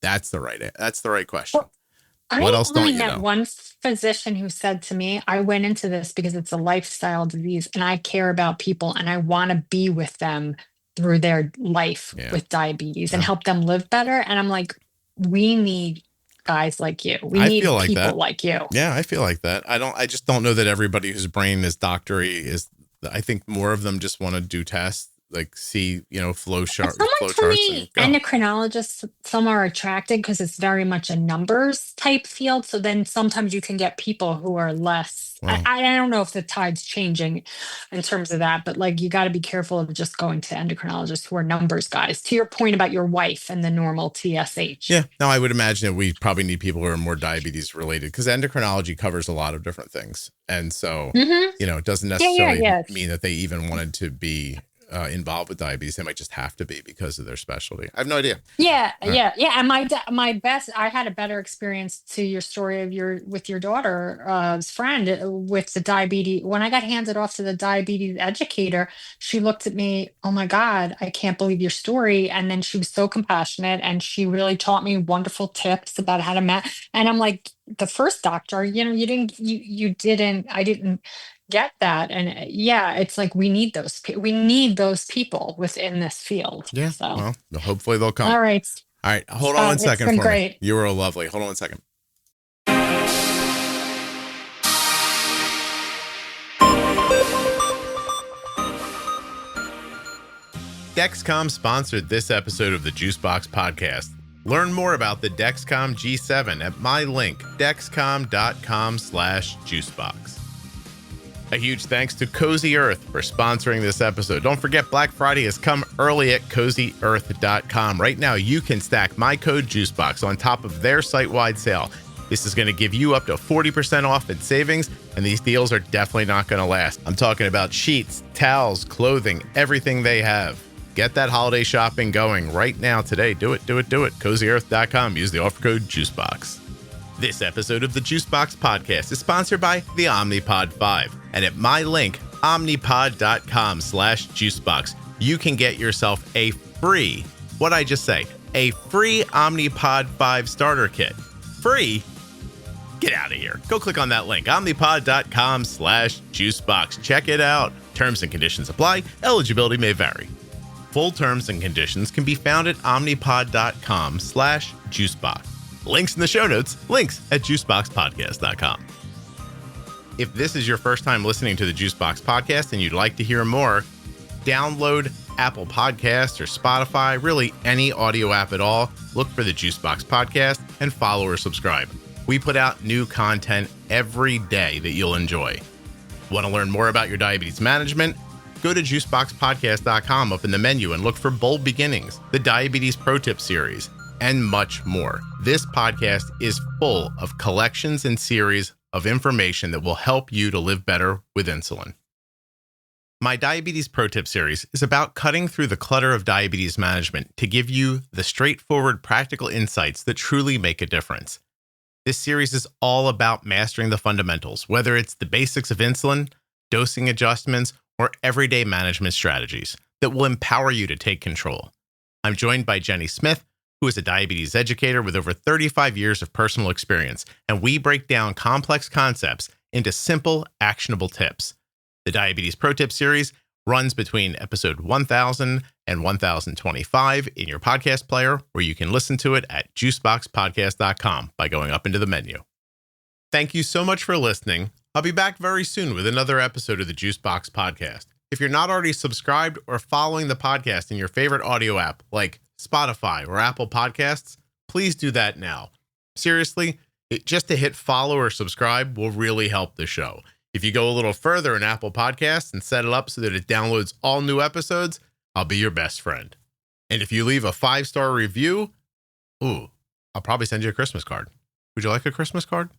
that's the right question. Well, what else don't you met know? one physician who said to me, I went into this because it's a lifestyle disease and I care about people and I want to be with them through their life with diabetes and help them live better. And I'm like, we need guys like you. We need feel like people that. like you. Yeah, I feel like that. I just don't know that everybody whose brain is doctory is. I think more of them just want to do tests, like see, flow charts. Someone told me endocrinologists, some are attracted because it's very much a numbers type field. So then sometimes you can get people who are less. Wow. I don't know if the tide's changing in terms of that, but like you got to be careful of just going to endocrinologists who are numbers guys. To your point about your wife and the normal TSH. Yeah. No, I would imagine that we probably need people who are more diabetes related because endocrinology covers a lot of different things. And so, it doesn't necessarily mean that they even wanted to be involved with diabetes. They might just have to be because of their specialty. I have no idea. Yeah. And my best, I had a better experience to your story of with your daughter's friend with the diabetes. When I got handed off to the diabetes educator, she looked at me, oh my God, I can't believe your story. And then she was so compassionate and she really taught me wonderful tips about how to and I'm like, the first doctor, I didn't get that. And it's like we need those people within this field. Yeah. So well, hopefully they'll come. all right. Hold on 1 second for great. me. You were lovely. Hold on 1 second. Dexcom sponsored this episode of the Juicebox Podcast. Learn more about the Dexcom G7 at my link, dexcom.com/juicebox. A huge thanks to Cozy Earth for sponsoring this episode. Don't forget, Black Friday has come early at CozyEarth.com. Right now, you can stack my code JUICEBOX on top of their site-wide sale. This is going to give you up to 40% off in savings, and these deals are definitely not going to last. I'm talking about sheets, towels, clothing, everything they have. Get that holiday shopping going right now today. Do it. CozyEarth.com. Use the offer code JUICEBOX. This episode of the Juicebox Podcast is sponsored by the Omnipod 5. And at my link, omnipod.com/juicebox, you can get yourself a free, what'd I just say? A free Omnipod 5 starter kit. Free? Get out of here. Go click on that link, omnipod.com/juicebox. Check it out. Terms and conditions apply. Eligibility may vary. Full terms and conditions can be found at omnipod.com/juicebox. Links in the show notes, links at juiceboxpodcast.com. If this is your first time listening to the Juicebox Podcast and you'd like to hear more, download Apple Podcasts or Spotify, really any audio app at all. Look for the Juicebox Podcast and follow or subscribe. We put out new content every day that you'll enjoy. Want to learn more about your diabetes management? Go to juiceboxpodcast.com up in the menu and look for Bold Beginnings, the Diabetes Pro Tip series, and much more. This podcast is full of collections and series of information that will help you to live better with insulin. My Diabetes Pro Tip series is about cutting through the clutter of diabetes management to give you the straightforward, practical insights that truly make a difference. This series is all about mastering the fundamentals, whether it's the basics of insulin, dosing adjustments, or everyday management strategies that will empower you to take control. I'm joined by Jenny Smith, who is a diabetes educator with over 35 years of personal experience, and we break down complex concepts into simple, actionable tips. The Diabetes Pro Tip series runs between episode 1000 and 1025 in your podcast player, where you can listen to it at juiceboxpodcast.com by going up into the menu. Thank you so much for listening. I'll be back very soon with another episode of the Juicebox Podcast. If you're not already subscribed or following the podcast in your favorite audio app like Spotify or Apple Podcasts, please do that now. Seriously, just to hit follow or subscribe will really help the show. If you go a little further in Apple Podcasts and set it up so that it downloads all new episodes, I'll be your best friend. And if you leave a 5-star review, I'll probably send you a Christmas card. Would you like a Christmas card?